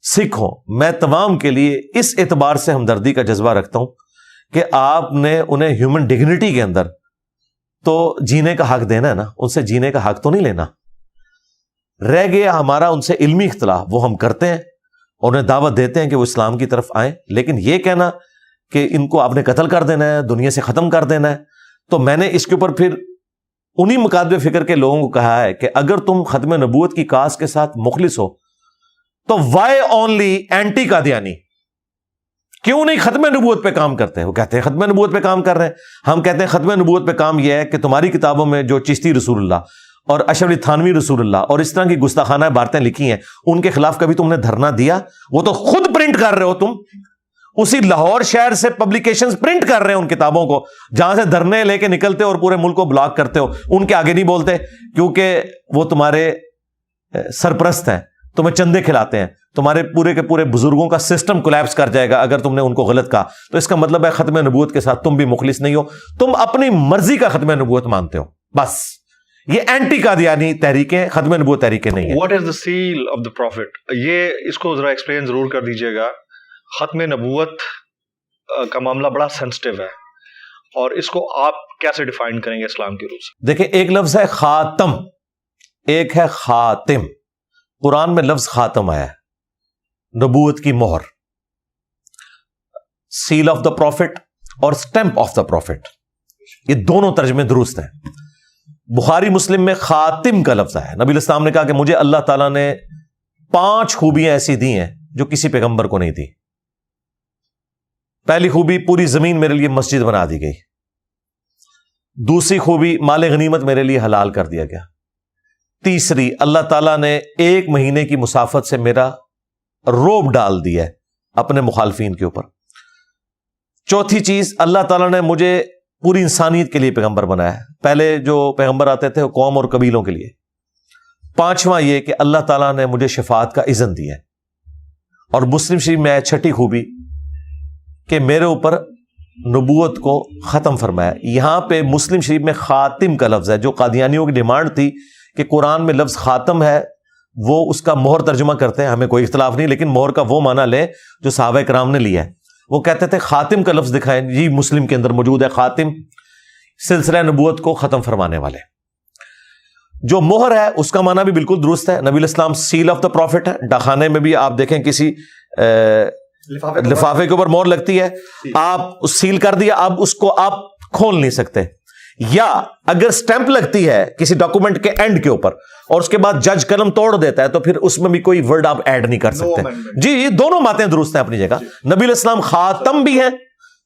سکھ ہوں, میں تمام کے لیے اس اعتبار سے ہمدردی کا جذبہ رکھتا ہوں کہ آپ نے انہیں ہیومن ڈگنیٹی کے اندر تو جینے کا حق دینا ہے نا, ان سے جینے کا حق تو نہیں لینا. رہ گیا ہمارا ان سے علمی اختلاف, وہ ہم کرتے ہیں, انہیں دعوت دیتے ہیں کہ وہ اسلام کی طرف آئیں, لیکن یہ کہنا کہ ان کو آپ نے قتل کر دینا ہے, دنیا سے ختم کر دینا ہے, تو میں نے اس کے اوپر پھر انہی مکاتب فکر کے لوگوں کو کہا ہے کہ اگر تم ختم نبوت کی کاس کے ساتھ مخلص ہو تو وائی اونلی اینٹی قادیانی, کیوں نہیں ختم نبوت پہ کام کرتے؟ وہ کہتے ہیں ختم نبوت پہ کام کر رہے ہیں. ہم کہتے ہیں ختم نبوت پہ کام یہ ہے کہ تمہاری کتابوں میں جو چشتی رسول اللہ اور اشرف علی تھانوی رسول اللہ اور اس طرح کی گستاخانہ باتیں لکھی ہیں ان کے خلاف کبھی تم نے دھرنا دیا؟ وہ تو خود پرنٹ کر رہے ہو تم, اسی لاہور شہر سے پبلیکیشنز پرنٹ کر رہے ہیں ان کتابوں کو, جہاں سے دھرنے لے کے نکلتے ہو اور پورے ملک کو بلاک کرتے ہو. ان کے آگے نہیں بولتے کیونکہ وہ تمہارے سرپرست ہیں, تمہیں چندے کھلاتے ہیں, تمہارے پورے کے پورے بزرگوں کا سسٹم کولیپس کر جائے گا اگر تم نے ان کو غلط کہا. تو اس کا مطلب ہے ختم نبوت کے ساتھ تم بھی مخلص نہیں ہو, تم اپنی مرضی کا ختم نبوت مانتے ہو. بس یہ اینٹی قادیانی تحریکیں, ختم نبوت تحریکیں نہیں ہیں. What is the sale of the profit, یہ اس کو ذرا ایکسپلین ضرور کر دیجیے گا. ختم نبوت کا معاملہ بڑا سینسٹیو ہے اور اس کو آپ کیسے ڈیفائن کریں گے اسلام کی روح سے؟ دیکھیں, ایک لفظ ہے خاتم, ایک ہے خاتم. قرآن میں لفظ خاتم آیا ہے, نبوت کی مہر, سیل آف دا پروفٹ, اور اسٹیمپ آف دا پروفٹ، یہ دونوں ترجمے درست ہیں۔ بخاری مسلم میں خاتم کا لفظ ہے، نبی الاسلام نے کہا کہ مجھے اللہ تعالیٰ نے 5 خوبیاں ایسی دی ہیں جو کسی پیغمبر کو نہیں دی۔ پہلی خوبی، پوری زمین میرے لیے مسجد بنا دی گئی۔ دوسری خوبی، مال غنیمت میرے لیے حلال کر دیا گیا۔ تیسری، اللہ تعالیٰ نے 1 مہینے کی مسافت سے میرا روب ڈال دیا ہے اپنے مخالفین کے اوپر۔ چوتھی چیز، اللہ تعالیٰ نے مجھے پوری انسانیت کے لیے پیغمبر بنایا ہے، پہلے جو پیغمبر آتے تھے وہ قوم اور قبیلوں کے لیے۔ پانچواں یہ کہ اللہ تعالیٰ نے مجھے شفاعت کا اذن دیا ہے۔ اور مسلم شریف میں ہے چھٹی خوبی کہ میرے اوپر نبوت کو ختم فرمایا۔ یہاں پہ مسلم شریف میں خاتم کا لفظ ہے، جو قادیانیوں کی ڈیمانڈ تھی کہ قرآن میں لفظ خاتم ہے، وہ اس کا مہر ترجمہ کرتے ہیں، ہمیں کوئی اختلاف نہیں، لیکن مہر کا وہ معنی لیں جو صحابہ کرام نے لیا ہے۔ وہ کہتے تھے خاتم کا لفظ دکھائیں، جی مسلم کے اندر موجود ہے خاتم، سلسلہ نبوت کو ختم فرمانے والے۔ جو مہر ہے اس کا معنی بھی بالکل درست ہے، نبی الاسلام سیل آف دا پروفٹ ہے۔ ڈاکخانے میں بھی آپ دیکھیں کسی لفافے کے اوپر مہر لگتی ہے، آپ سیل کر دیا، اب اس کو آپ کھول نہیں سکتے۔ یا اگر سٹیمپ لگتی ہے کسی ڈاکومنٹ کے اینڈ کے اوپر اور اس کے بعد جج قلم توڑ دیتا ہے تو پھر اس میں بھی کوئی ورڈ آپ ایڈ نہیں کر سکتے۔ جی یہ دونوں باتیں درست ہیں اپنی جگہ، نبی الاسلام خاتم بھی ہیں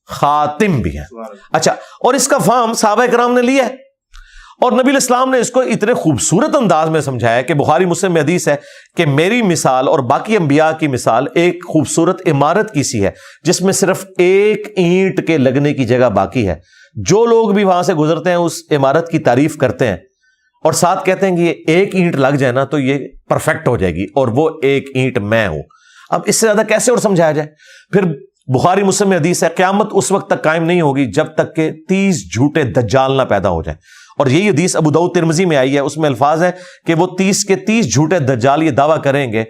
خاتم بھی ہیں۔ اچھا، اور اس کا فہم صحابہ کرام نے لیا ہے، اور نبی الاسلام نے اس کو اتنے خوبصورت انداز میں سمجھایا کہ بخاری مسلم میں حدیث ہے کہ میری مثال اور باقی انبیاء کی مثال ایک خوبصورت عمارت کی سی ہے جس میں صرف 1 اینٹ کے لگنے کی جگہ باقی ہے۔ جو لوگ بھی وہاں سے گزرتے ہیں اس عمارت کی تعریف کرتے ہیں اور ساتھ کہتے ہیں کہ یہ 1 اینٹ لگ جائے نا تو یہ پرفیکٹ ہو جائے گی، اور وہ 1 اینٹ میں ہوں۔ اب اس سے زیادہ کیسے اور سمجھایا جائے؟ پھر بخاری مسلم میں حدیث ہے قیامت اس وقت تک قائم نہیں ہوگی جب تک کہ 30 جھوٹے دجال نہ پیدا ہو جائیں، اور یہی حدیث ابو داؤد ترمذی میں آئی ہے، اس میں الفاظ ہے کہ وہ 30 کے 30 جھوٹے دجال یہ دعویٰ کریں گے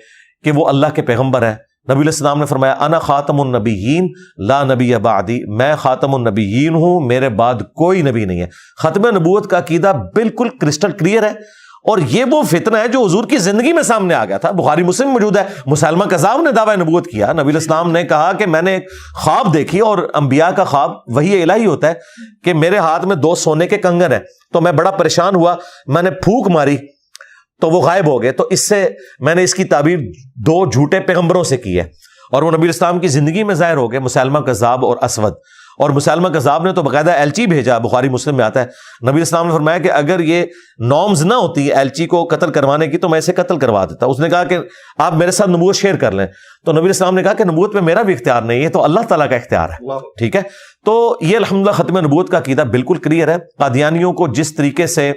کہ وہ اللہ کے پیغمبر ہیں۔ نبی علیہ السلام نے فرمایا انا خاتم النبیین لا نبی بعدی، میں خاتم النبیین ہوں، میرے بعد کوئی نبی نہیں ہے۔ ختم نبوت کا عقیدہ بالکل کرسٹل کلیئر ہے، اور یہ وہ فتنہ ہے جو حضور کی زندگی میں سامنے آ گیا تھا، بخاری مسلم موجود ہے۔ مسلمہ کذاب نے دعویٰ نبوت کیا، نبی علیہ السلام نے کہا کہ میں نے ایک خواب دیکھی، اور انبیاء کا خواب وحی الہی ہوتا ہے کہ میرے ہاتھ میں 2 سونے کے کنگن ہیں، تو میں بڑا پریشان ہوا، میں نے پھونک ماری تو وہ غائب ہو گئے۔ تو اس سے میں نے اس کی تعبیر 2 جھوٹے پیغمبروں سے کی ہے، اور وہ نبی علیہ السلام کی زندگی میں ظاہر ہو گئے، مسلمہ کذاب اور اسود۔ اور مسلمہ کذاب نے تو باقاعدہ ایلچی بھیجا، بخاری مسلم میں آتا ہے، نبی علیہ السلام نے فرمایا کہ اگر یہ نارمز نہ ہوتی ایلچی کو قتل کروانے کی تو میں اسے قتل کروا دیتا۔ اس نے کہا کہ آپ میرے ساتھ نبوت شیئر کر لیں، تو نبی علیہ السلام نے کہا کہ نبوت میں میرا بھی اختیار نہیں ہے، تو اللہ تعالیٰ کا اختیار ہے، ٹھیک ہے۔ تو یہ الحمدللہ ختم نبوت کا عقیدہ بالکل کلیئر ہے۔ قادیانیوں کو جس طریقے سے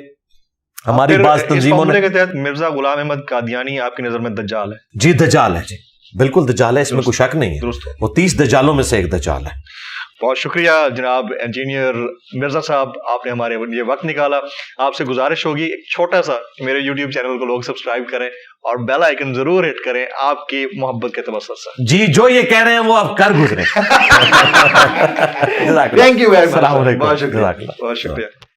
ہماری بعض تنظیموں نے، مرزا غلام احمد قادیانی آپ کی نظر میں دجال ہے؟ جی دجال ہے، جی بالکل دجال ہے، اس میں کوئی شک نہیں ہے، وہ 30 دجالوں میں سے ایک دجال ہے۔ بہت شکریہ جناب انجینئر مرزا صاحب، آپ نے ہمارے یہ وقت نکالا۔ آپ سے گزارش ہوگی ایک چھوٹا سا، میرے یوٹیوب چینل کو لوگ سبسکرائب کریں اور بیل آئیکن ضرور ہٹ کریں آپ کی محبت کے توسط سے۔ جی جو یہ کہہ رہے ہیں وہ آپ کر گزریں۔ تھینک یو ویری مچ، السلام علیکم، بہت شکریہ، بہت شکریہ۔